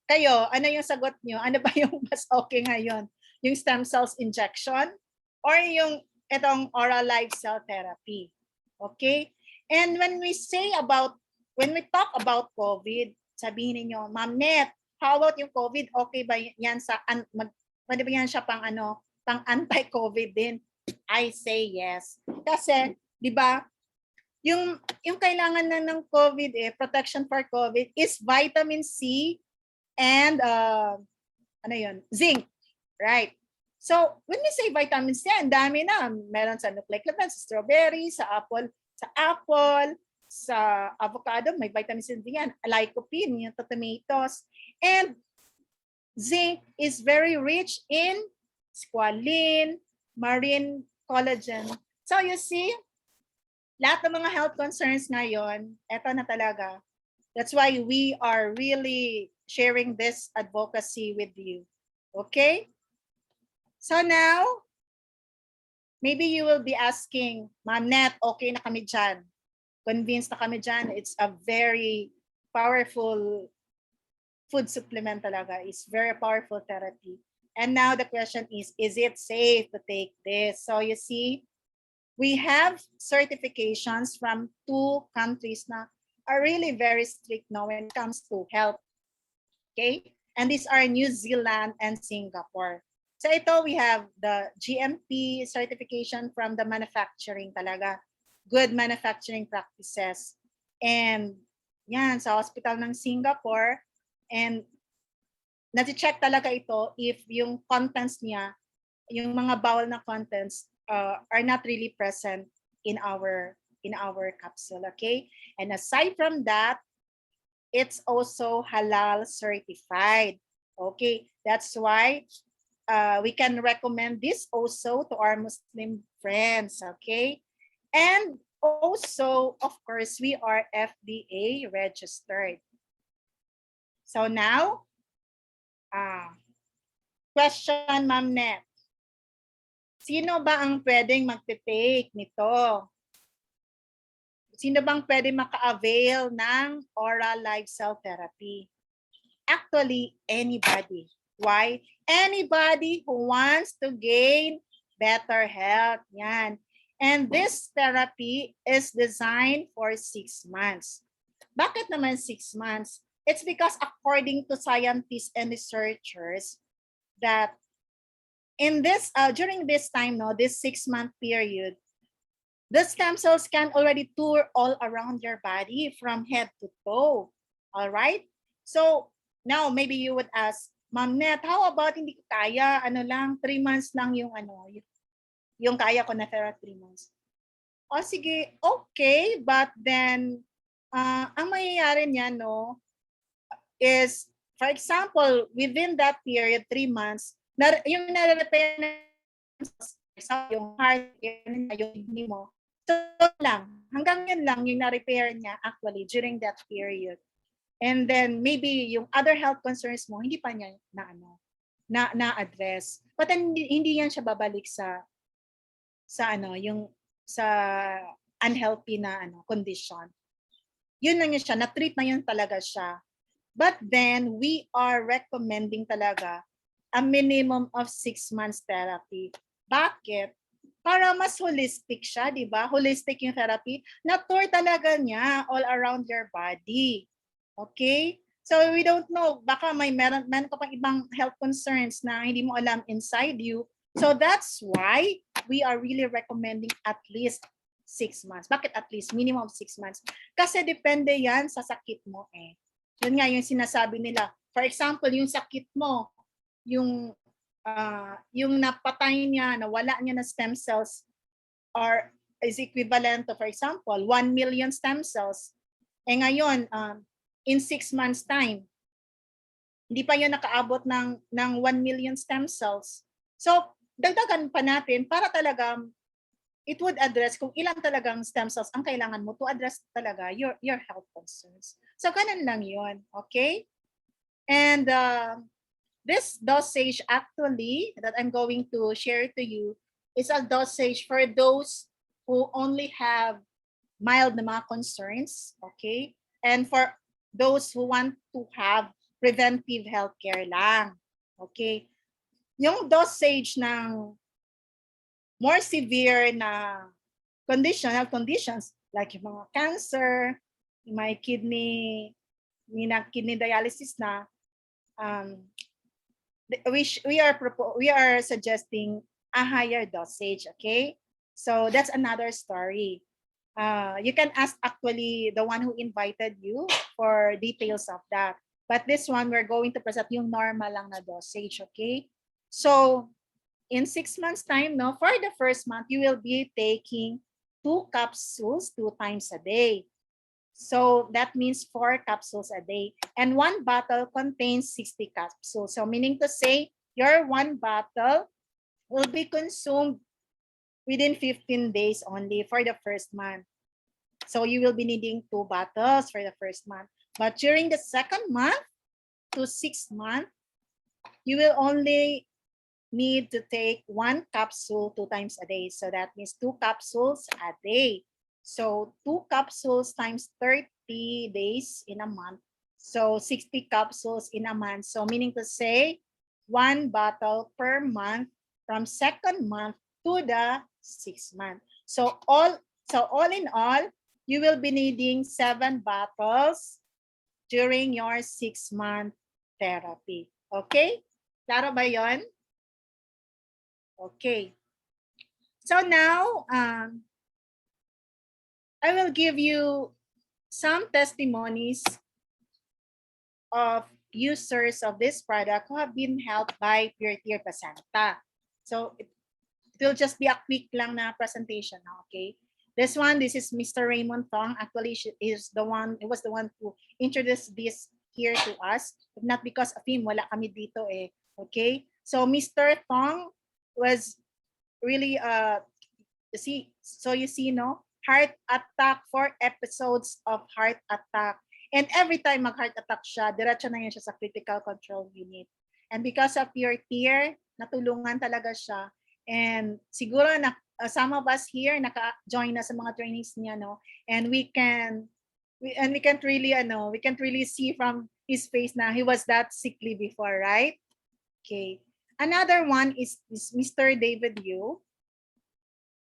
kayo, ano yung sagot nyo? Ano ba yung mas okay ngayon? Yung stem cells injection or yung itong oral live cell therapy? Okay? And when we talk about COVID, sabihin niyo, Ma'am Net, how about yung COVID? Okay ba yan pwede ba yan siya pang anti-COVID din? I say yes. Kasi, di ba, yung kailangan na ng COVID protection for COVID is vitamin C and zinc, right? So, when we say vitamin C, ang dami na. Meron sa nucleic acid, sa strawberry, sa apple, sa avocado, may vitamin C din yan. Lycopene, yung tomatoes. And zinc is very rich in squalene, marine collagen. So you see, lahat ng mga health concerns ngayon, eto na talaga. That's why we are really sharing this advocacy with you. Okay? So now, maybe you will be asking, Ma'am Net, okay na kami dyan. Convinced na kami dyan. It's a very powerful food supplement talaga. It's very powerful therapy. And now the question is it safe to take this? So you see, we have certifications from 2 countries na are really very strict now when it comes to health. Okay? And these are New Zealand and Singapore. So ito, we have the GMP certification from the manufacturing talaga. Good manufacturing practices. And yan, sa hospital ng Singapore. And nati-check talaga ito if yung contents niya yung mga bawal na contents are not really present in our capsule, okay? And aside from that, it's also halal certified. Okay, that's why we can recommend this also to our Muslim friends, okay? And also, of course, we are FDA registered. So now, question, Ma'am Net. Sino ba ang pwedeng magte-take nito? Sino bang pwede maka-avail ng oral live cell therapy? Actually, anybody. Why? Anybody who wants to gain better health. Yan. And this therapy is designed for 6 months. Bakit naman 6 months? It's because according to scientists and researchers that in this during this time, this 6-month period, the stem cells can already tour all around your body from head to toe. All right? So now maybe you would ask, Ma'am Net, how about hindi ko kaya, 3 months lang yung yung kaya ko na therapy 3 months. O sige, okay, but then ang mangyayari niyan is, for example, within that period, 3 months, yung nare-repair na yung heart, yung kidney mo, so lang, hanggang yun lang yung na-repair niya actually during that period. And then maybe yung other health concerns mo, hindi pa niya na-address. But then, hindi yan siya babalik sa unhealthy na condition. Yun lang yun siya, na-treat na yun talaga siya. But then, we are recommending talaga a minimum of 6 months therapy. Bakit? Para mas holistic siya, di ba? Holistic yung therapy. Na-tour talaga niya all around your body. Okay? So, we don't know. Baka meron ka pang ibang health concerns na hindi mo alam inside you. So, that's why we are really recommending at least 6 months. Bakit at least? Minimum of 6 months. Kasi depende yan sa sakit mo eh. Yun nga yung sinasabi nila. For example, yung sakit mo, yung napatay niya, nawala niya na stem cells is equivalent to, for example, 1 million stem cells. Eh ngayon, in 6 months time, hindi pa yun nakaabot ng 1 million stem cells. So, dagdagan pa natin para talaga it would address kung ilan talagang stem cells ang kailangan mo to address talaga your health concerns. So, ganun lang yun. Okay? And this dosage actually that I'm going to share to you is a dosage for those who only have mild na mga concerns. Okay? And for those who want to have preventive healthcare lang. Okay? Yung dosage ng more severe na health conditions like yung mga cancer, yung may kidney dialysis na, we are suggesting a higher dosage, okay? So that's another story. You can ask actually the one who invited you for details of that. But this one, we're going to present yung normal lang na dosage, okay? So in 6 months time, for the first month, you will be taking 2 capsules 2 times a day. So that means 4 capsules a day. And 1 bottle contains 60 capsules. So meaning to say, your 1 bottle will be consumed within 15 days only for the first month. So you will be needing 2 bottles for the first month. But during the second month to 6th month, you will only need to take 1 capsule 2 times a day. So that means 2 capsules a day. So 2 capsules times 30 days in a month. So 60 capsules in a month. So meaning to say 1 bottle per month from second month to the 6th month. So all in all, you will be needing 7 bottles during your 6-month therapy. Okay? Klaro ba yon? Okay. So now, I will give you some testimonies of users of this product who have been helped by Pure Placenta. So it will just be a quick lang na presentation. Okay. This is Mr. Raymond Tong. Actually, he was the one who introduced this here to us. But not because of him, wala kami dito eh. Okay. So Mr. Tong was really you see, no, heart attack, 4 episodes of heart attack. And every time mag-heart attack siya, diretso na yun siya sa critical control unit. And because of your tear, natulungan talaga siya. And siguro na some of us here naka-join na sa mga trainings niya, no? And we can't really see from his face na he was that sickly before, right? Okay. Another one is Mr. David Yu.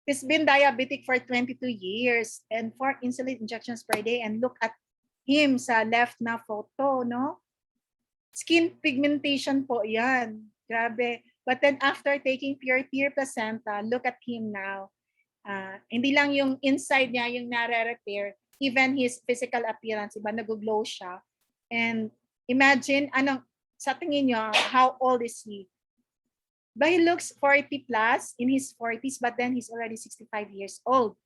He's been diabetic for 22 years and 4 insulin injections per day. And look at him sa left na photo, no? Skin pigmentation po yan. Grabe. But then after taking pure tear placenta, look at him now. Hindi lang yung inside niya yung nare-repair, even his physical appearance, iba, nag-glow siya. And imagine, sa tingin niyo, how old is he? But he looks 40 plus, in his 40s, but then he's already 65 years old.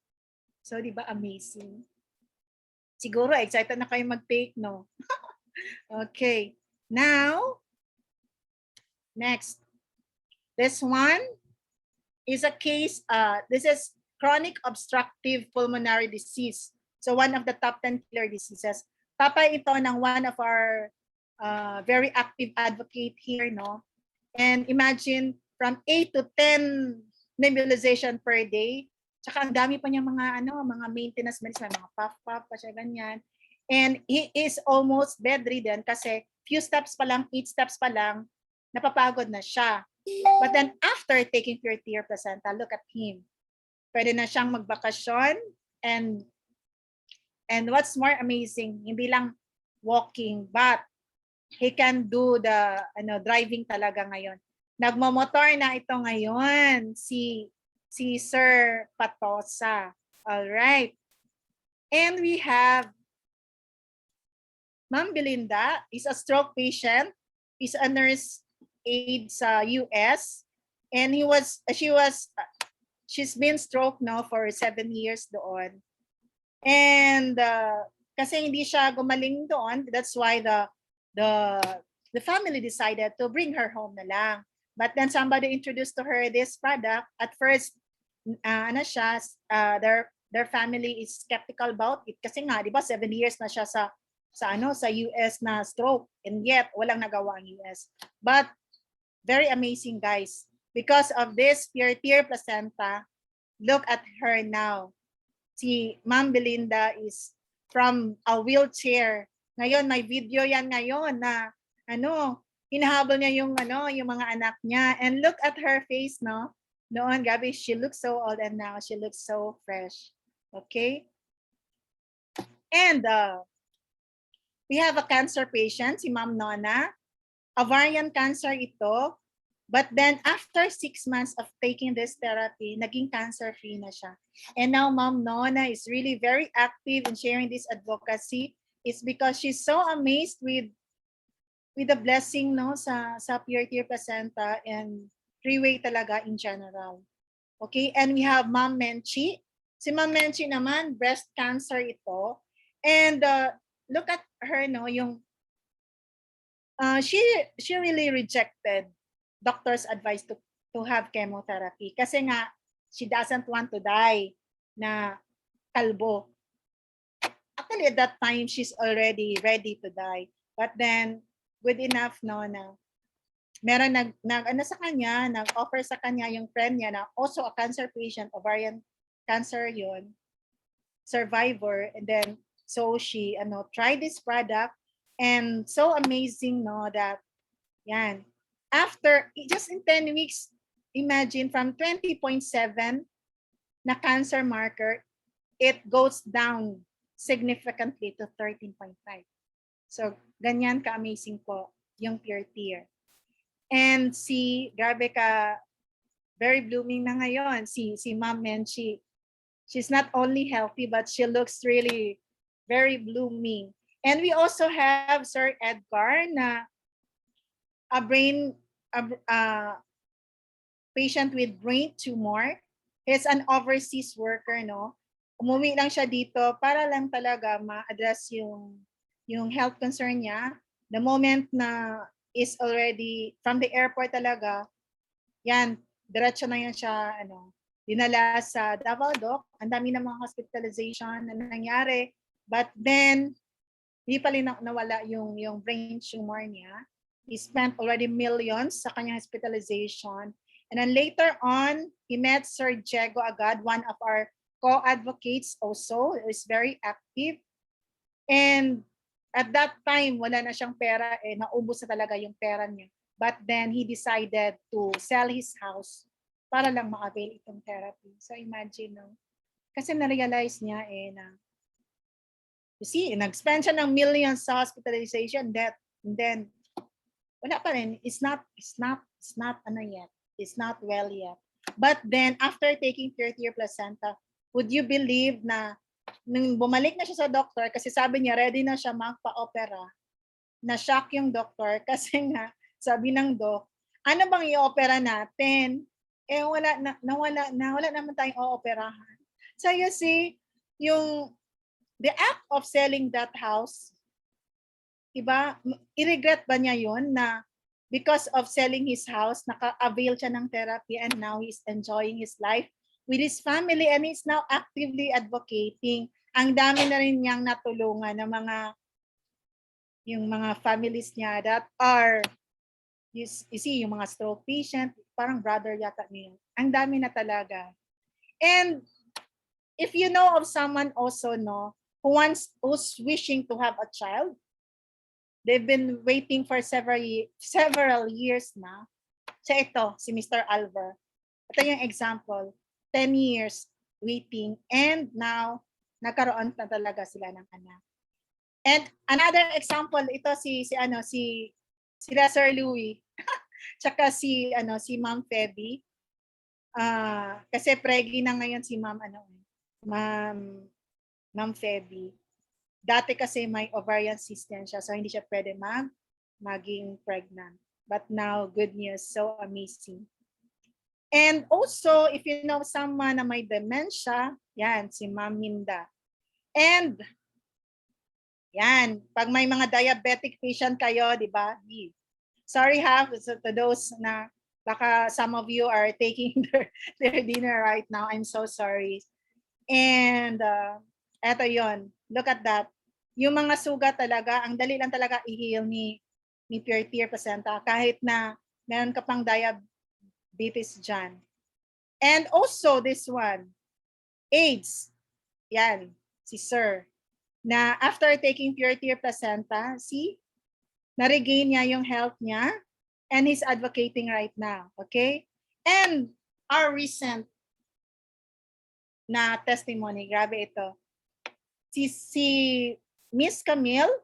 So, di ba amazing? Siguro, excited na kayo mag-take, no? Okay. Now, next. This one is a case, this is chronic obstructive pulmonary disease. So, one of the top 10 killer diseases. Papa ito ng one of our very active advocate here, no? And imagine from 8 to 10 nebulization per day. Tsaka ang dami pa niya mga maintenance medicine, mga puff-puff pa siya ganyan. And he is almost bedridden kasi few steps pa lang, 8 steps pa lang, napapagod na siya. But then after taking pure tear placenta, look at him. Pwede na siyang magbakasyon and what's more amazing, hindi lang walking, but he can do the driving talaga ngayon. Nagmomotor na ito ngayon si Sir Patosa. All right. And we have Ma'am Belinda is a stroke patient. Is a nurse aide sa US and she's been stroke now for 7 years doon. And kasi hindi siya gumaling doon, that's why the family decided to bring her home na lang. But then somebody introduced to her this product. At first, their family is skeptical about it kasi nga, di ba, 7 years na siya sa US na stroke, and yet walang nagawa ang US. But very amazing, guys. Because of this pure tear placenta, look at her now. Si Ma'am Belinda is from a wheelchair. Ngayon, may video yan ngayon na hinahabol niya yung mga anak niya. And look at her face, no? Noon, Gabi, she looks so old and now she looks so fresh. Okay? And we have a cancer patient, si Ma'am Nona. Ovarian cancer ito. But then after 6 months of taking this therapy, naging cancer-free na siya. And now Ma'am Nona is really very active in sharing this advocacy. It's because she's so amazed with the blessing, no, sa pure tear placenta and RIWAY talaga in general. Okay, and we have Ma'am Menchi. Si Ma'am Menchi naman, breast cancer ito. And look at her, no, yung she really rejected doctor's advice to have chemotherapy kasi nga she doesn't want to die na kalbo. Actually, at that time, she's already ready to die. But then, good enough, no, na meron nag-offer sa kanya yung friend niya na also a cancer patient, ovarian cancer yun, survivor. And then, so she tried this product and so amazing, no, that yan. After, just in 10 weeks, imagine from 20.7 na cancer marker, it goes down significantly to 13.5. So, ganyan ka-amazing po yung pure tear. And grabe ka, very blooming na ngayon, si Ma'am Menchi. She's not only healthy, but she looks really very blooming. And we also have Sir Edgar na a brain patient with brain tumor. He's an overseas worker, no? Umuwi lang siya dito para lang talaga ma-address yung health concern niya. The moment na is already from the airport talaga, yan, diretso na yan siya, dinala sa Davao Doc. Ang dami ng mga hospitalization na nangyari. But then, hindi pa rin nawala yung brain tumor niya. He spent already millions sa kanyang hospitalization. And then later on, he met Sir Diego Agad, one of our co-advocates also, who is very active. And at that time, wala na siyang pera, naubos na talaga yung pera niya. But then he decided to sell his house para lang ma-avail itong therapy. So imagine, no? Kasi na-realize niya na you see, nag-spend siya ng millions sa hospitalization, death, and then wala pa rin. It's not yet. It's not well yet. But then after taking third-year placenta, would you believe na nung bumalik na siya sa doctor kasi sabi niya ready na siya magpa-opera, na-shock yung doctor kasi nga sabi ng doc, ano bang i-opera natin? Wala naman tayong o-operahan. So you see, the act of selling that house, iba, i-regret ba niya yun na because of selling his house, naka-avail siya ng therapy and now he's enjoying his life with his family and he's now actively advocating. Ang dami na rin niyang natulungan ng mga families niya that are, you see, yung mga stroke patient, parang brother yata niya. Ang dami na talaga. And if you know of someone also, no, who's wishing to have a child, they've been waiting for several years na. So ito, si Mr. Alvar. Ito yung example. 10 years waiting and now nagkaroon na talaga sila ng anak. And another example, ito si Sir Louie. Tsaka si Ma'am Feby. Kasi preggy na ngayon si Ma'am Feby. Dati kasi may ovarian cyst siya, so hindi siya pwede maging pregnant. But now, good news, so amazing. And also, if you know someone na may dementia, yan, si Ma'am Minda. And, yan, pag may mga diabetic patient kayo, di ba? Sorry to those na baka some of you are taking their dinner right now. I'm so sorry. And, eto yon, look at that. Yung mga sugat talaga, ang dali lang talaga i-heal ni third-year placenta kahit na meron ka pang diabetes dyan. And also this one, AIDS. Yan, si Sir. Na after taking third-year placenta, see, na-regain niya yung health niya and he's advocating right now. Okay? And our recent na testimony, grabe ito. Si Miss Camille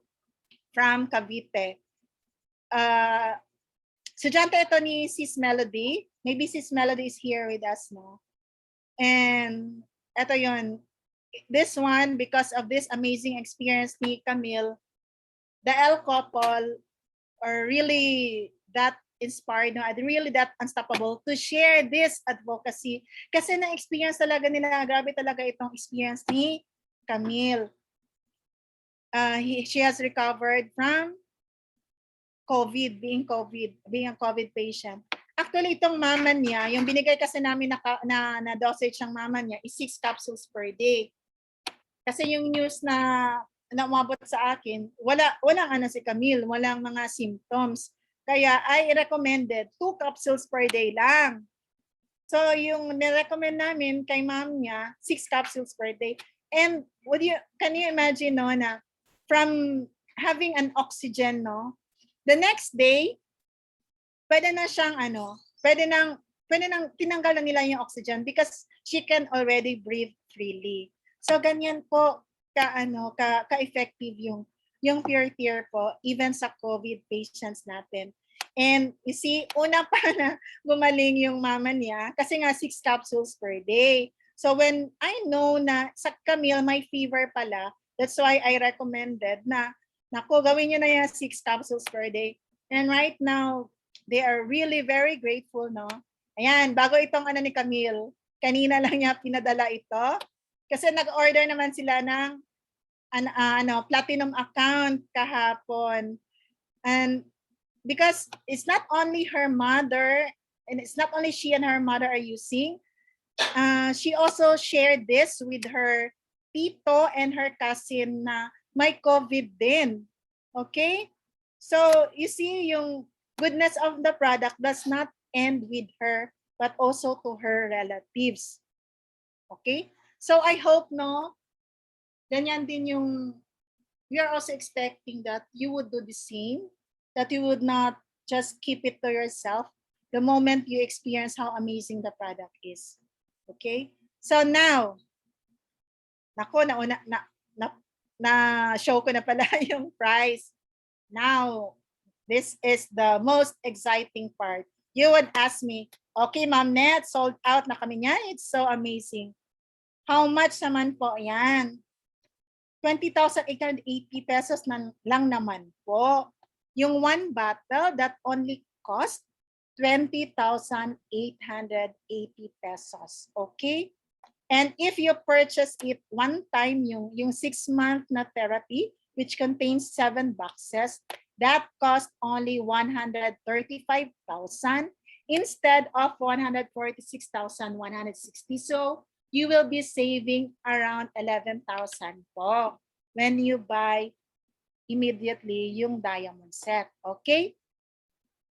from Cavite. Estudyante ito ni Sis Melody. Maybe Sis Melody is here with us now. And ito yun. This one, because of this amazing experience ni Camille, the L couple are really that inspired, no? Really that unstoppable to share this advocacy. Kasi na-experience talaga nila, grabe talaga itong experience ni Camille. She has recovered from COVID, being a COVID patient. Actually, itong mama niya, yung binigay kasi namin na dosage ng mama niya is 6 capsules per day. Kasi yung news na umabot sa akin, walang si Camille, walang mga symptoms. Kaya I recommended 2 capsules per day lang. So yung nirecommend namin kay ma'am niya, 6 capsules per day. And can you imagine, no, na from having an oxygen, no, the next day, pwede na siyang pwede nang tinanggal na nila yung oxygen because she can already breathe freely. So ganyan po ka-effective yung peer-to-peer po even sa COVID patients natin. And you see, una pa na gumaling yung mama niya kasi nga 6 capsules per day. So when I know na sa Camille may fever pala, that's why I recommended na gawin niyo na yan 6 capsules per day. And right now, they are really very grateful, no? Ayan, bago itong ano ni Camille. Kanina lang niya pinadala ito. Kasi nag-order naman sila ng platinum account kahapon. And because it's not only her mother, and it's not only she and her mother are using, she also shared this with her tito and her cousin na may COVID din. Okay? So, you see, yung goodness of the product does not end with her, but also to her relatives. Okay? So, I hope, no, ganyan din yung, we are also expecting that you would do the same, that you would not just keep it to yourself the moment you experience how amazing the product is. Okay? So now, nako, na show ko na pala yung price. Now, this is the most exciting part. You would ask me, okay, Ma'am Net, sold out na kami niyan. It's so amazing. How much naman po yan? 20,880 pesos lang naman po. Yung one bottle that only cost 20,880 pesos. Okay? And if you purchase it one time, yung 6-month na therapy, which contains 7 boxes, that cost only 135,000 instead of 146,160. So you will be saving around 11,000 po when you buy immediately yung diamond set. Okay?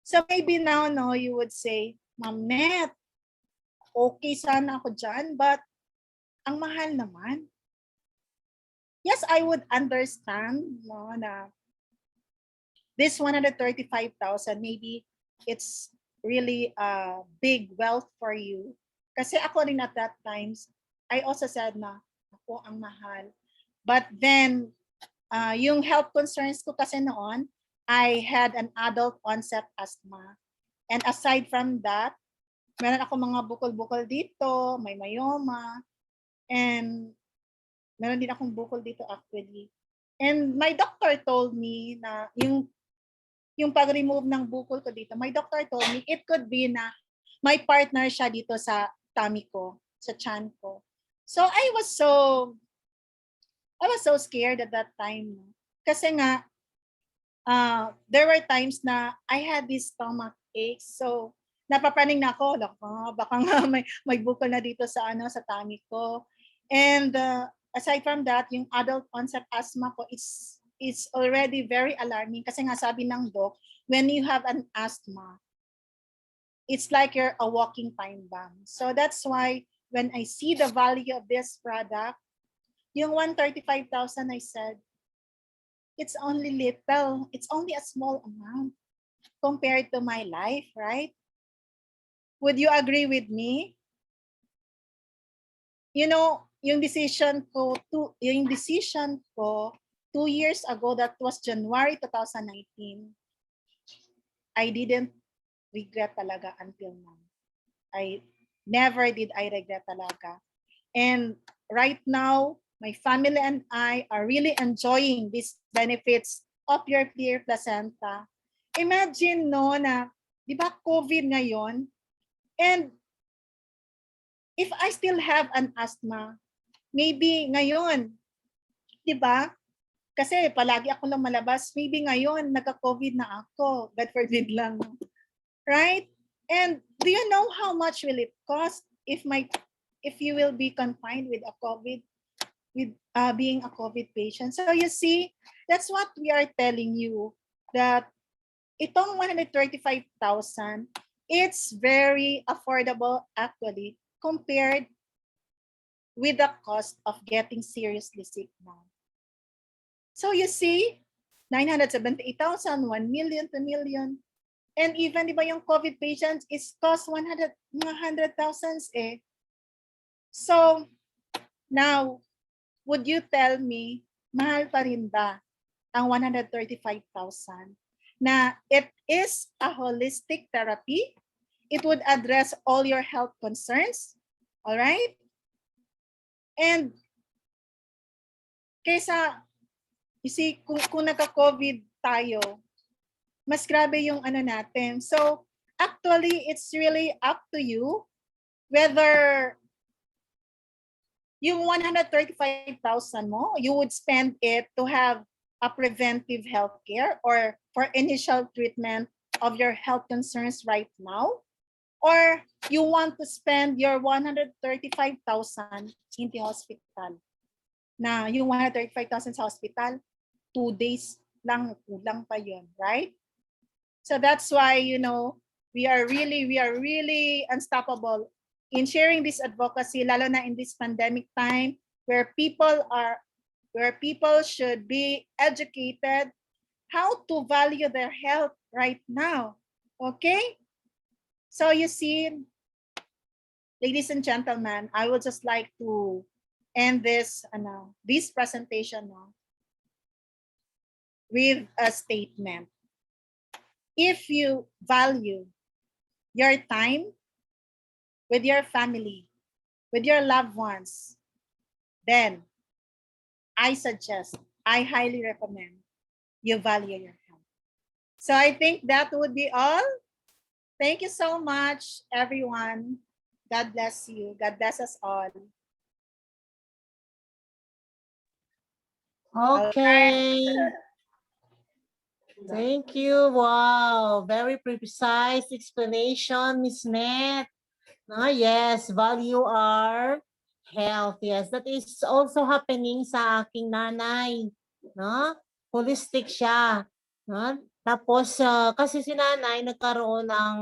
So maybe now, no, you would say, Ma'am Net, okay sana ako dyan, but ang mahal naman. Yes, I would understand, no, na this 135,000, maybe it's really a big wealth for you. Kasi ako rin at that times, I also said na, ako ang mahal. But then, yung health concerns ko kasi noon, I had an adult onset asthma. And aside from that, meron ako mga bukol-bukol dito, may myoma, and meron din akong bukol dito actually. And my doctor told me na yung pag-remove ng bukol ko dito, my doctor told me it could be na may partner siya dito sa tummy ko, sa tiyan ko. So I was so scared at that time. Kasi nga, there were times na I had this stomach aches. So napapraning na ako, baka nga may bukol na dito sa sa tummy ko. And aside from that, yung adult onset asthma ko, it's already very alarming kasi nga sabi ng doc, when you have an asthma, it's like you're a walking time bomb. So that's why when I see the value of this product, yung 135,000 I said, it's only little. It's only a small amount compared to my life, right? Would you agree with me? You know, yung decision ko 2 years ago, that was January 2019. I didn't regret talaga until now. I never did I regret talaga. And right now, my family and I are really enjoying these benefits of your clear placenta. Imagine no na, di ba COVID ngayon? And if I still have an asthma, maybe ngayon, di ba? Kasi palagi ako lang malabas, maybe ngayon nagka-COVID na ako. God forbid lang. Right? And do you know how much will it cost if you will be confined with a COVID, with being a COVID patient? So you see, that's what we are telling you, that itong 135,000, it's very affordable actually compared with the cost of getting seriously sick now. So you see, 978,000, 1 million, 2 million. And even di ba yung COVID patients is cost 100,000 eh. So now, would you tell me, mahal pa rin ba ang 135,000 na it is a holistic therapy? It would address all your health concerns. All right? And kaysa, you see, kung nagka-COVID tayo, mas grabe yung natin. So, actually, it's really up to you whether yung 135,000 mo, you would spend it to have a preventive health care or for initial treatment of your health concerns right now, or you want to spend your 135,000 in the hospital. Na yung 135,000 sa hospital, 2 days lang, kulang pa yun, right? So that's why, you know, we are really unstoppable in sharing this advocacy, lalo na in this pandemic time where people should be educated how to value their health right now. Okay? So you see, ladies and gentlemen, I would just like to end this presentation with a statement. If you value your time with your family, with your loved ones, then I suggest, I highly recommend you value your health. So I think that would be all. Thank you so much, everyone. God bless you. God bless us all. Okay. Thank you. Wow. Very precise explanation, Miss Net. Yes, value our health. Yes, that is also happening sa aking nanay. No? Holistic siya. No? Tapos, kasi si nanay nagkaroon ng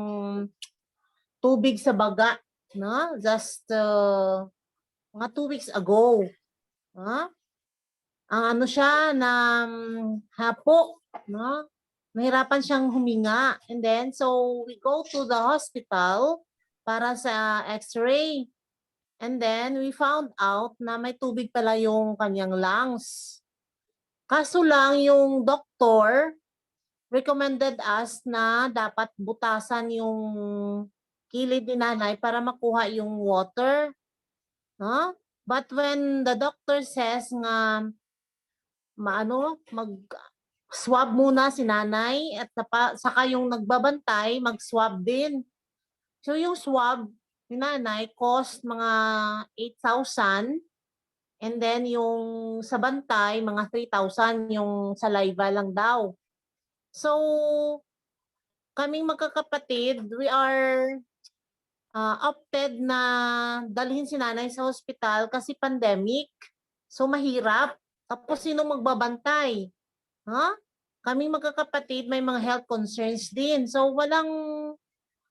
tubig sa baga. No? Just mga 2 weeks ago. No? Ang ano siya, na hapo. No? Nahirapan siyang huminga. And then, so we go to the hospital para sa x-ray. And then, we found out na may tubig pala yung kanyang lungs. Kaso lang, yung doktor recommended us na dapat butasan yung kilid ni nanay para makuha yung water. No? But when the doctor says nga, mag-swab muna si nanay at saka yung nagbabantay, mag-swab din. So yung swab ni nanay cost mga 8,000 and then yung sa bantay mga 3,000 yung saliva lang daw. So kaming magkakapatid, we are opted na dalhin si nanay sa hospital kasi pandemic. So mahirap. Tapos sino magbabantay? Kaming magkakapatid may mga health concerns din. So walang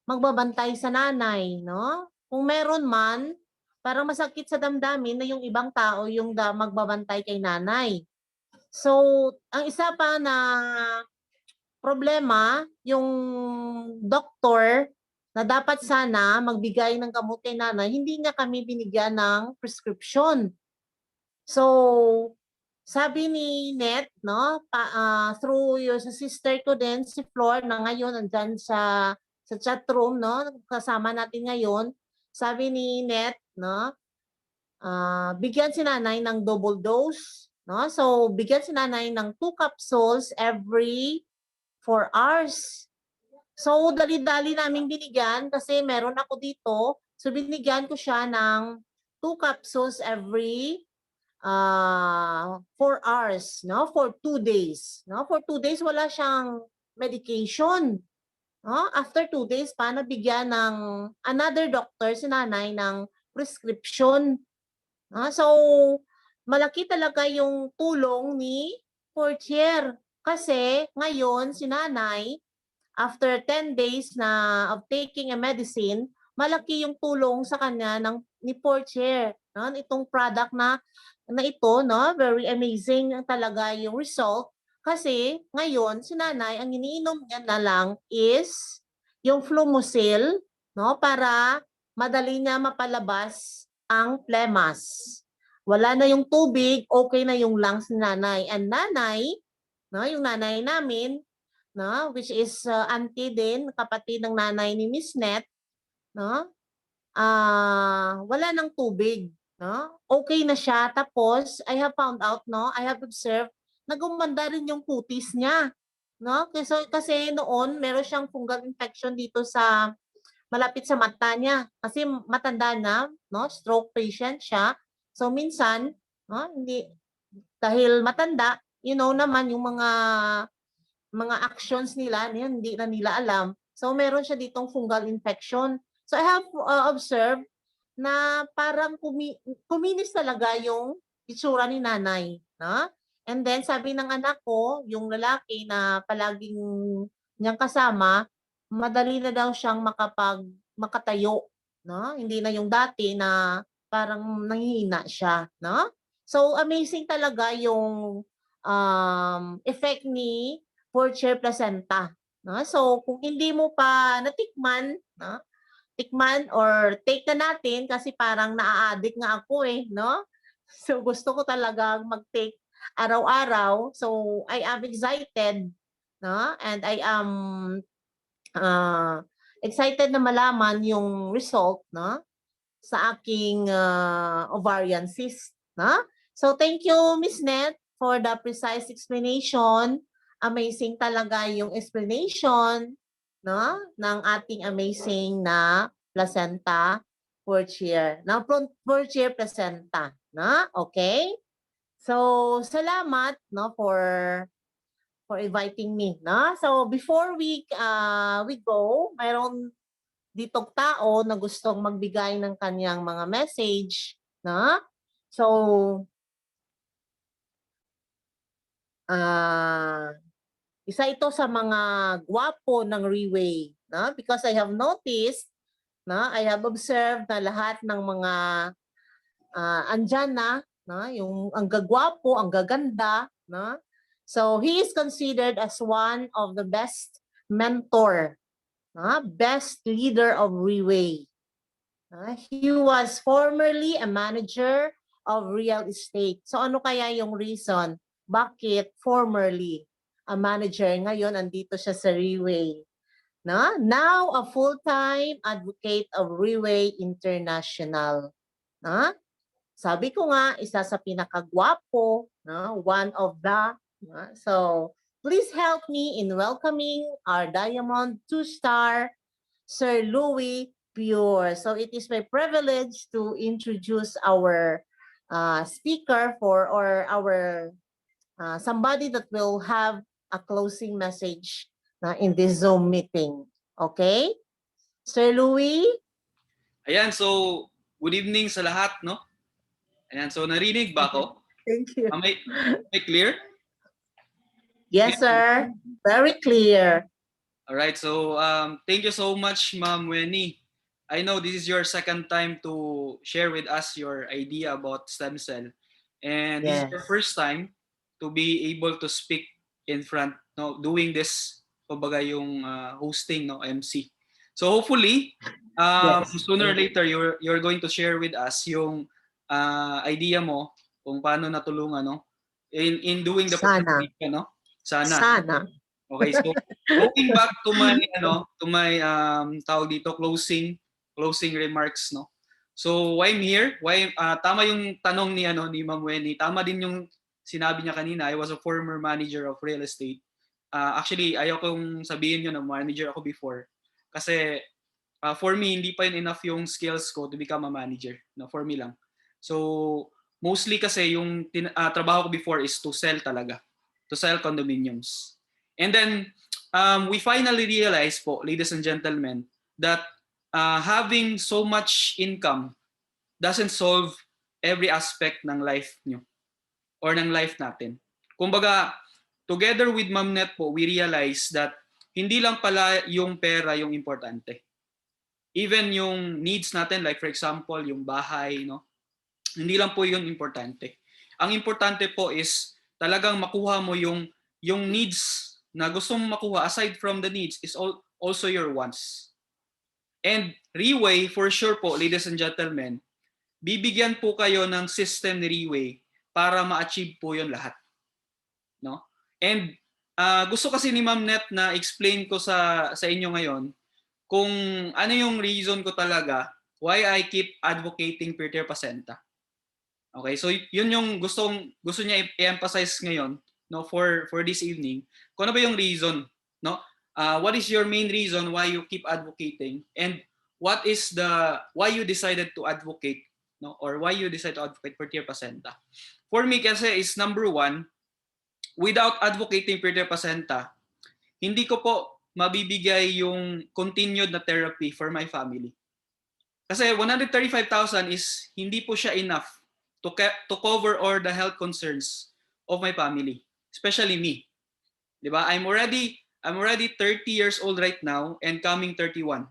magbabantay sa nanay, no? Kung meron man, parang masakit sa damdamin na yung ibang tao yung magbabantay kay nanay. So, ang isa pa na problema, yung doktor na dapat sana magbigay ng gamot kay nanay, hindi niya kami binigyan ng prescription. So, sabi ni Net, no, through sa sister ko din, si Flor, na ngayon andyan sa chat room, no, kasama natin ngayon, sabi ni Net, no, bigyan si nanay ng double dose, no, so bigyan si nanay ng 2 capsules every 4 hours. So, dali-dali naming binigyan kasi meron ako dito, so binigyan ko siya ng 2 capsules every 4 hours, no? For 2 days, no? For 2 days wala siyang medication. No? After 2 days pa nabigyan ng another doctor si nanay ng prescription. No? So malaki talaga yung tulong ni Portier kasi ngayon si nanay after 10 days na of taking a medicine, malaki yung tulong sa kanya ni Portier, no? Itong product na ito, no? Very amazing talaga yung result kasi ngayon si nanay ang iniinom niya na lang is yung Flumosil, no? Para madali niya mapalabas ang phlemas. Wala na yung tubig, okay na yung lungs ni nanay. And nanay, no? Yung nanay namin, no? Which is auntie din, kapatid ng nanay ni Miss Net, no? Wala ng tubig, no? Okay na siya. Tapos I have found out, no? I have observed na gumanda rin yung kutis niya, no? Kasi noon meron siyang fungal infection dito sa malapit sa mata niya kasi matanda na, no? Stroke patient siya. So minsan, no, hindi dahil matanda, naman yung mga actions nila, hindi na nila alam. So meron siya ditong fungal infection. So I have observed na parang kuminis talaga yung itsura ni nanay, no? And then sabi ng anak ko, yung lalaki na palaging niyang kasama, madali na daw siyang makatayo, no? Hindi na yung dati na parang nanghihina siya, no? So amazing talaga yung effect ni fourth-year placenta, no? So kung hindi mo pa natikman, no? Tikman or take na natin kasi parang naa-addict nga ako no? So gusto ko talagang mag-take araw-araw. So I am excited, no? And I am excited na malaman yung result, no? Sa aking ovarian cyst, no? So thank you, Miss Net, for the precise explanation. Amazing talaga yung explanation, no, ng ating amazing na placenta fourth year. Na fourth year placenta, no? Okay? So salamat, no, for inviting me, no? So before we go, mayroon ditong tao na gustong magbigay ng kanyang mga message, no? So isa ito sa mga gwapo ng RIWAY, no? Because I have noticed, no, I have observed na lahat ng mga andyan na, no, yung ang gagwapo, ang gaganda, no? So he is considered as one of the best mentor, no? Best leader of RIWAY. He was formerly a manager of real estate. So ano kaya yung reason? Bakit formerly a manager? Ngayon, andito siya sa RIWAY. No? Now, a full-time advocate of RIWAY International. No? Sabi ko nga, isa sa pinakagwapo, no? One of the. No? So, please help me in welcoming our Diamond 2-star Sir Louis Pure. So it is my privilege to introduce our speaker or our somebody that will have a closing message in this Zoom meeting. Okay? Sir Louis? Ayan, so good evening sa lahat, no? Ayan, so narinig ba ako? Thank you. Am I clear? Yes, sir. Very clear. All right, so thank you so much, Ma'am Weni. I know this is your second time to share with us your idea about stem cell. And this is your first time to be able to speak in front, no, doing this, kumbaga yung hosting, no, MC. So hopefully, sooner or later, you're going to share with us yung idea mo kung paano natulungan, no, in doing the presentation, no? Sana. Okay, so going back to my tawag dito, closing remarks, no. So why I'm here? Tama yung tanong ni Ma'am Weni. Tama din yung sinabi niya kanina. I was a former manager of real estate. Actually, ayaw kong sabihin yun na manager ako before. Kasi for me, hindi pa yun enough yung skills ko to become a manager. No, for me lang. So mostly kasi yung trabaho ko before is to sell talaga. To sell condominiums. And then, we finally realized po, ladies and gentlemen, that having so much income doesn't solve every aspect ng life nyo or ng life natin. Kumbaga, together with Ma'am Net po, we realized that hindi lang pala yung pera yung importante. Even yung needs natin, like for example, yung bahay, no? Hindi lang po yun importante. Ang importante po is talagang makuha mo yung needs na gusto mong makuha aside from the needs is also your wants. And RIWAY, for sure po, ladies and gentlemen, bibigyan po kayo ng system ni RIWAY para ma-achieve po yun lahat. No? And gusto kasi ni Ma'am Net na explain ko sa inyo ngayon kung ano yung reason ko talaga why I keep advocating peer-to-peer placenta. Okay, so yun yung gusto niya i-emphasize ngayon no, for this evening, kung ano ba yung reason, no? What is your main reason why you keep advocating, and what is the why you decided to advocate, no, or why you decide to advocate per tier placenta? For me kasi is number one, without advocating per tier placenta, hindi ko po mabibigay yung continued na therapy for my family. Kasi 135,000 is hindi po siya enough to cover all the health concerns of my family, especially me. 'Di ba? I'm already 30 years old right now and coming 31.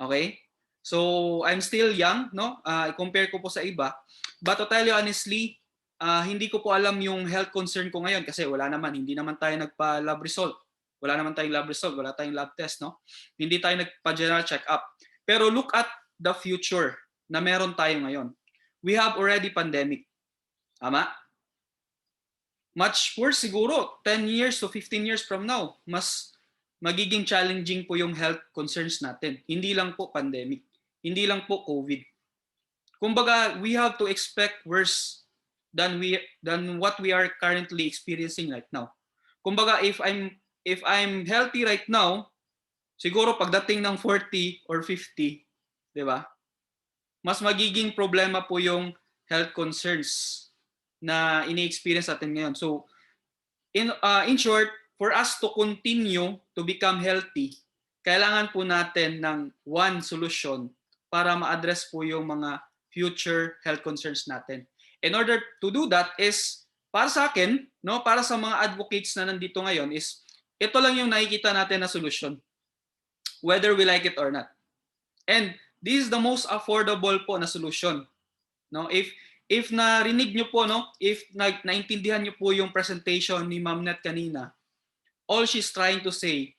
Okay? So, I'm still young, no? I-compare ko po sa iba. But to tell you honestly, hindi ko po alam yung health concern ko ngayon kasi hindi naman tayo nagpa-lab result. Wala naman tayong lab result, wala tayong lab test, no? Hindi tayo nagpa-general check-up. Pero look at the future na meron tayo ngayon. We have already pandemic. Tama? Much worse siguro, 10 years to 15 years from now, mas magiging challenging po yung health concerns natin. Hindi lang po pandemic. Hindi lang po COVID. Kumbaga, we have to expect worse than what we are currently experiencing right now. Kumbaga, if I'm healthy right now, siguro pagdating ng 40 or 50, 'di ba? Mas magiging problema po yung health concerns na ini-experience natin ngayon. So, in short, for us to continue to become healthy, kailangan po natin ng one solution para ma-address po yung mga future health concerns natin. In order to do that is, para sa akin, no, para sa mga advocates na nandito ngayon is, ito lang yung nakikita natin na solution, whether we like it or not. And this is the most affordable po na solution. No, if narinig nyo po, no, if naintindihan nyo po yung presentation ni Ma'am Net kanina, all she's trying to say,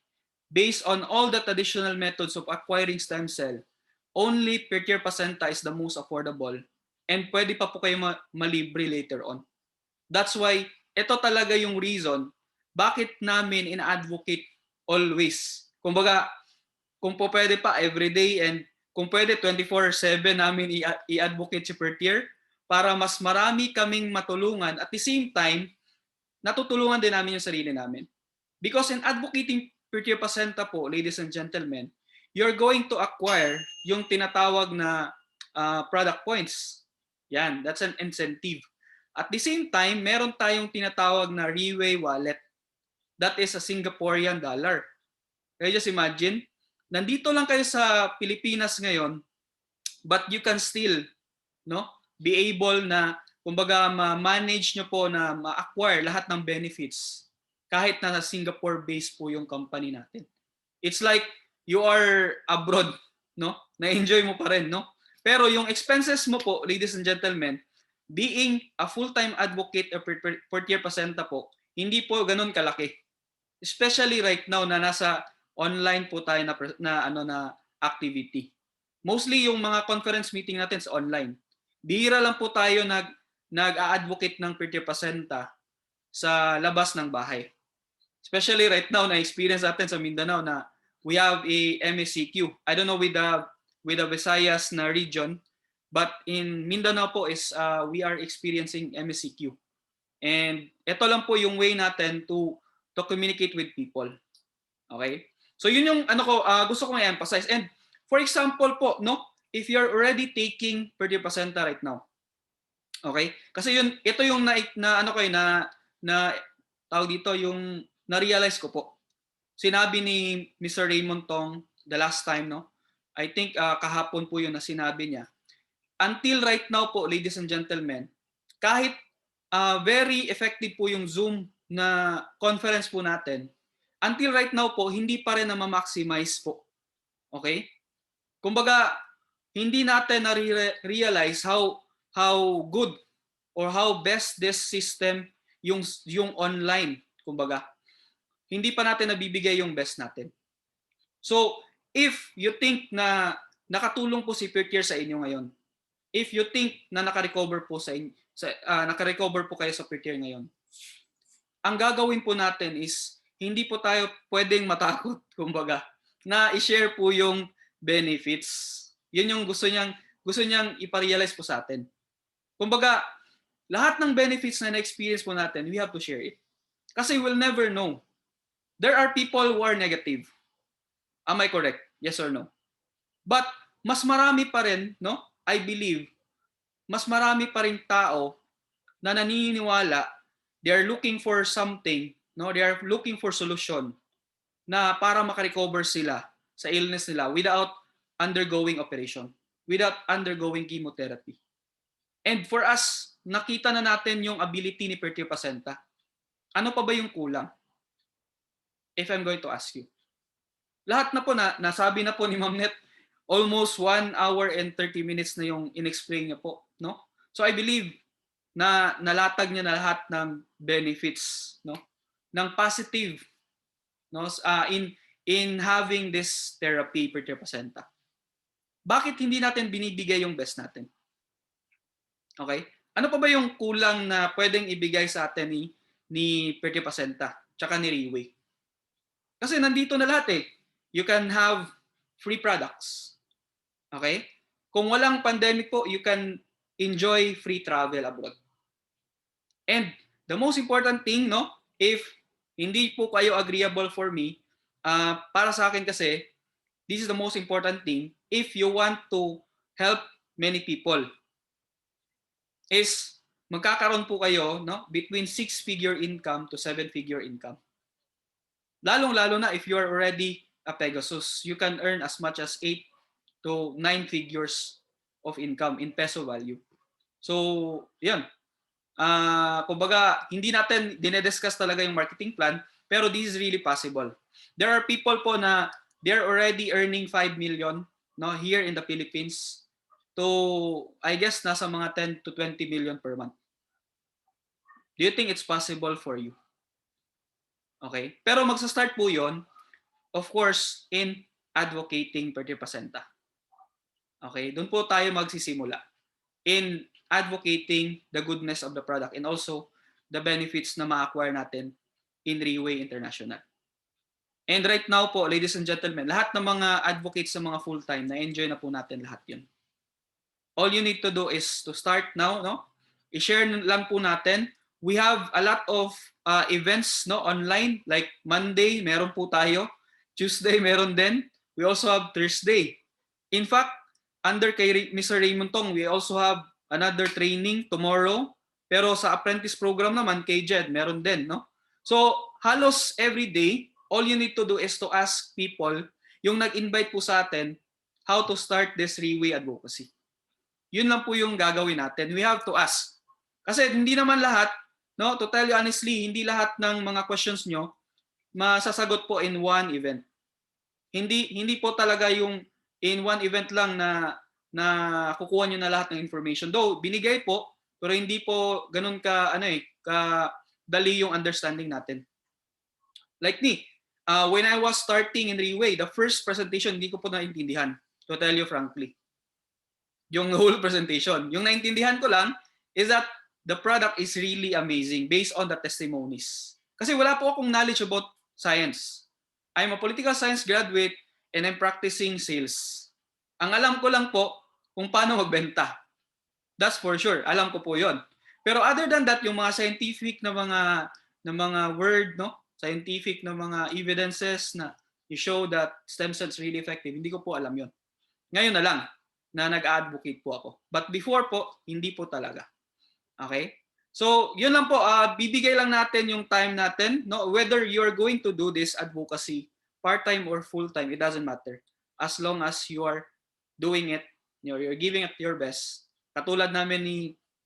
based on all the traditional methods of acquiring stem cell, only per tier placenta is the most affordable, and pwede pa po kayo malibre later on. That's why ito talaga yung reason bakit namin ina-advocate always. Kumbaga, kung po pwede pa everyday, and kung pwede 24/7 namin i-advocate si per tier para mas marami kaming matulungan, at the same time natutulungan din namin yung sarili namin. Because in advocating per tier placenta po, ladies and gentlemen, you're going to acquire yung tinatawag na product points. Yan, that's an incentive. At the same time, meron tayong tinatawag na RIWAY wallet. That is a Singaporean dollar. Kaya just imagine, nandito lang kayo sa Pilipinas ngayon, but you can still, no, be able na, kumbaga, ma-manage nyo po na ma-acquire lahat ng benefits kahit na sa Singapore-based po yung company natin. It's like you are abroad, no? Na-enjoy mo pa rin, no? Pero yung expenses mo po, ladies and gentlemen, being a full-time advocate per tier placenta po, hindi po ganun kalaki. Especially right now na nasa online po tayo na activity. Mostly yung mga conference meeting natin sa online. Bihira lang po tayo nag-a-advocate ng per tier placenta sa labas ng bahay. Especially right now na experience natin sa Mindanao na we have a MSCQ. I don't know with the Visayas na region, but in Mindanao po is we are experiencing MSCQ. And ito lang po yung way natin to communicate with people. Okay? So yun yung gusto ko i-emphasize. And for example po, no, if you're already taking per tier placenta right now. Okay? Kasi ito yung tawag dito yung na-realize ko po. Sinabi ni Mr. Raymond Tong the last time, no? I think kahapon po yun na sinabi niya. Until right now po, ladies and gentlemen, kahit very effective po yung Zoom na conference po natin, until right now po, hindi pa rin na ma-maximize po. Okay? Kumbaga, hindi natin na-realize how good or how best this system yung online, kumbaga. Hindi pa natin nabibigay yung best natin. So, if you think na nakatulong po si per tier sa inyo ngayon, if you think na naka-recover po naka-recover po kayo sa per tier ngayon, ang gagawin po natin is hindi po tayo pwedeng matakot, kumbaga, na i-share po yung benefits. Yun yung gusto niyang ipa-realize po sa atin. Kumbaga, lahat ng benefits na na-experience po natin, we have to share it. Kasi we'll never know. There are people who are negative. Am I correct? Yes or no? But mas marami pa rin, no? I believe, mas marami pa rin tao na naniniwala, they are looking for something, no? They are looking for solution na para makarecover sila sa illness nila without undergoing operation, without undergoing chemotherapy. And for us, nakita na natin yung ability ni Pertio Placenta. Ano pa ba yung kulang? If I'm going to ask you. Lahat na po nasabi na po ni Ma'am Net, almost 1 hour and 30 minutes na yung in-explain niya po, no? So I believe na nalatag niya na lahat ng benefits, no? Ng positive, no? In having this therapy Pertio Placenta. Bakit hindi natin binibigay yung best natin? Okay? Ano pa ba yung kulang na pwedeng ibigay sa atin ni Pertio Placenta tsaka ni RIWAY? Kasi nandito na lahat eh. You can have free products. Okay? Kung walang pandemic po, you can enjoy free travel abroad. And the most important thing, no, if hindi po kayo agreeable for me, para sa akin kasi, this is the most important thing, if you want to help many people, is magkakaroon po kayo, no, between 6-figure income to 7-figure income. Lalong-lalo na if you are already a Pegasus, you can earn as much as 8 to 9 figures of income in peso value. So, yan. Kumbaga, hindi natin dinediscuss talaga yung marketing plan, pero this is really possible. There are people po na they're already earning 5 million, no, here in the Philippines. To, I guess, nasa mga 10 to 20 million per month. Do you think it's possible for you? Okay? Pero magsa-start po yon, of course, in advocating Pertio Placenta. Okay? Doon po tayo magsisimula. In advocating the goodness of the product and also the benefits na ma-acquire natin in RIWAY International. And right now po, ladies and gentlemen, lahat ng mga advocates sa mga full-time, na-enjoy na po natin lahat yun. All you need to do is to start now, no? I-share lang po natin. We have a lot of events, no, online, like Monday, meron po tayo. Tuesday, meron din. We also have Thursday. In fact, under kay Mr. Raymond Tong, we also have another training tomorrow. Pero sa apprentice program naman, kay Jed, meron din, no? So, halos every day, all you need to do is to ask people, yung nag-invite po sa atin, how to start this RIWAY advocacy. Yun lang po yung gagawin natin. We have to ask. Kasi hindi naman lahat, no, to tell you honestly, hindi lahat ng mga questions nyo masasagot po in one event. Hindi po talaga yung in one event lang na kukuha nyo na lahat ng information. Though binigay po, pero hindi po ganun ka dali yung understanding natin. Like me, when I was starting in RIWAY, the first presentation hindi ko po naintindihan, to tell you frankly. Yung whole presentation. Yung naintindihan ko lang is that the product is really amazing based on the testimonies. Kasi wala po akong knowledge about science. I'm a political science graduate and I'm practicing sales. Ang alam ko lang po kung paano magbenta. That's for sure. Alam ko po 'yon. Pero other than that, yung mga scientific na mga word, no? Scientific na mga evidences na i-show that stem cells really effective, hindi ko po alam 'yon. Ngayon na lang na nag-advocate po ako. But before po, hindi po talaga. Okay? So, yun lang po, bibigay lang natin yung time natin, no? Whether you're going to do this advocacy part-time or full-time, it doesn't matter. As long as you are doing it, you're giving it your best. Katulad namin ni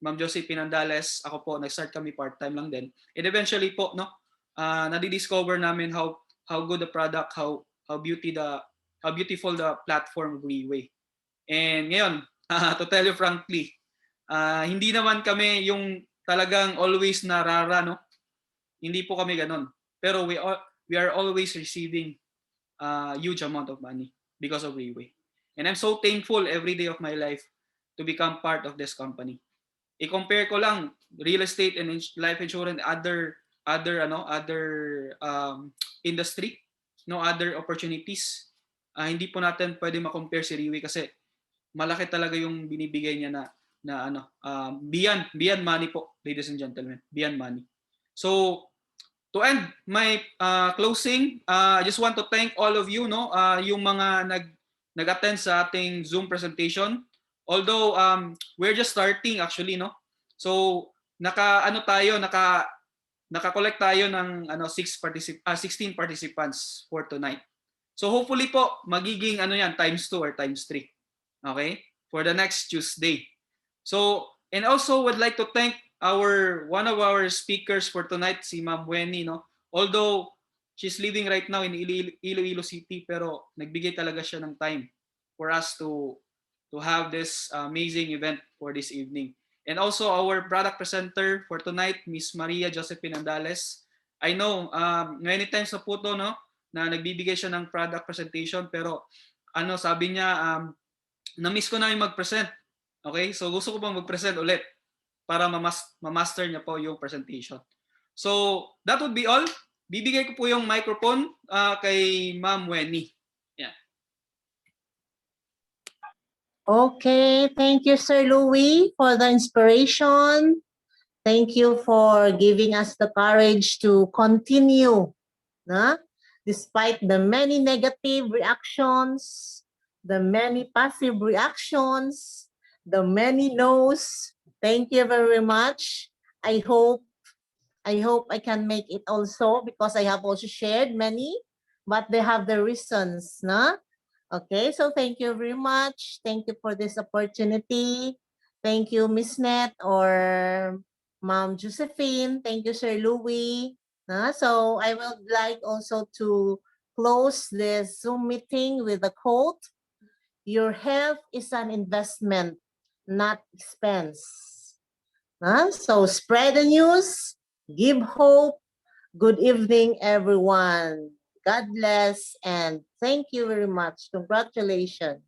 Ma'am Josephine Andales, ako po, nag-start kami part-time lang din. And eventually po, no, nadidiscover namin how good the product, how beautiful the platform of RIWAY. And ngayon, to tell you frankly, hindi naman kami yung talagang always narara, no? Hindi po kami ganun. Pero we are always receiving huge amount of money because of RIWAY. And I'm so thankful every day of my life to become part of this company. I-compare ko lang real estate and life insurance, other industry, no, other opportunities. Hindi po natin pwede ma-compare si RIWAY kasi malaki talaga yung binibigay niya na beyond money po, ladies and gentlemen, beyond money. So, to end my closing, I just want to thank all of you, no, yung mga nag-attend sa ating Zoom presentation. Although we're just starting actually, no. So naka-collect tayo ng 16 participants for tonight. So hopefully po magiging times 2 or times 3. Okay? For the next Tuesday. So, and also would like to thank one of our speakers for tonight, si Ma'am Wenny, no. Although she's living right now in Iloilo City, pero nagbigay talaga siya ng time for us to have this amazing event for this evening. And also our product presenter for tonight, Miss Maria Josephine Andales. I know many times na po to, no, na nagbibigay siya ng product presentation, pero sabi niya, na-miss ko na yung mag-present. Okay? So gusto ko pang mag-present ulit para ma-master niya po yung presentation. So that would be all. Bibigay ko po yung microphone kay Ma'am Wenny. Yeah. Okay, thank you, Sir Louis, for the inspiration. Thank you for giving us the courage to continue, despite the many negative reactions, the many passive reactions, the many no's. Thank you very much. I hope I can make it also, because I have also shared many, but they have the reasons, Okay, so thank you very much. Thank you for this opportunity. Thank you, Miss Net or Ma'am Josephine. Thank you, Sir Louis. So I would like also to close this Zoom meeting with a quote. Your health is an investment, not expense. So spread the news, give hope. Good evening, everyone. God bless, and thank you very much. Congratulations.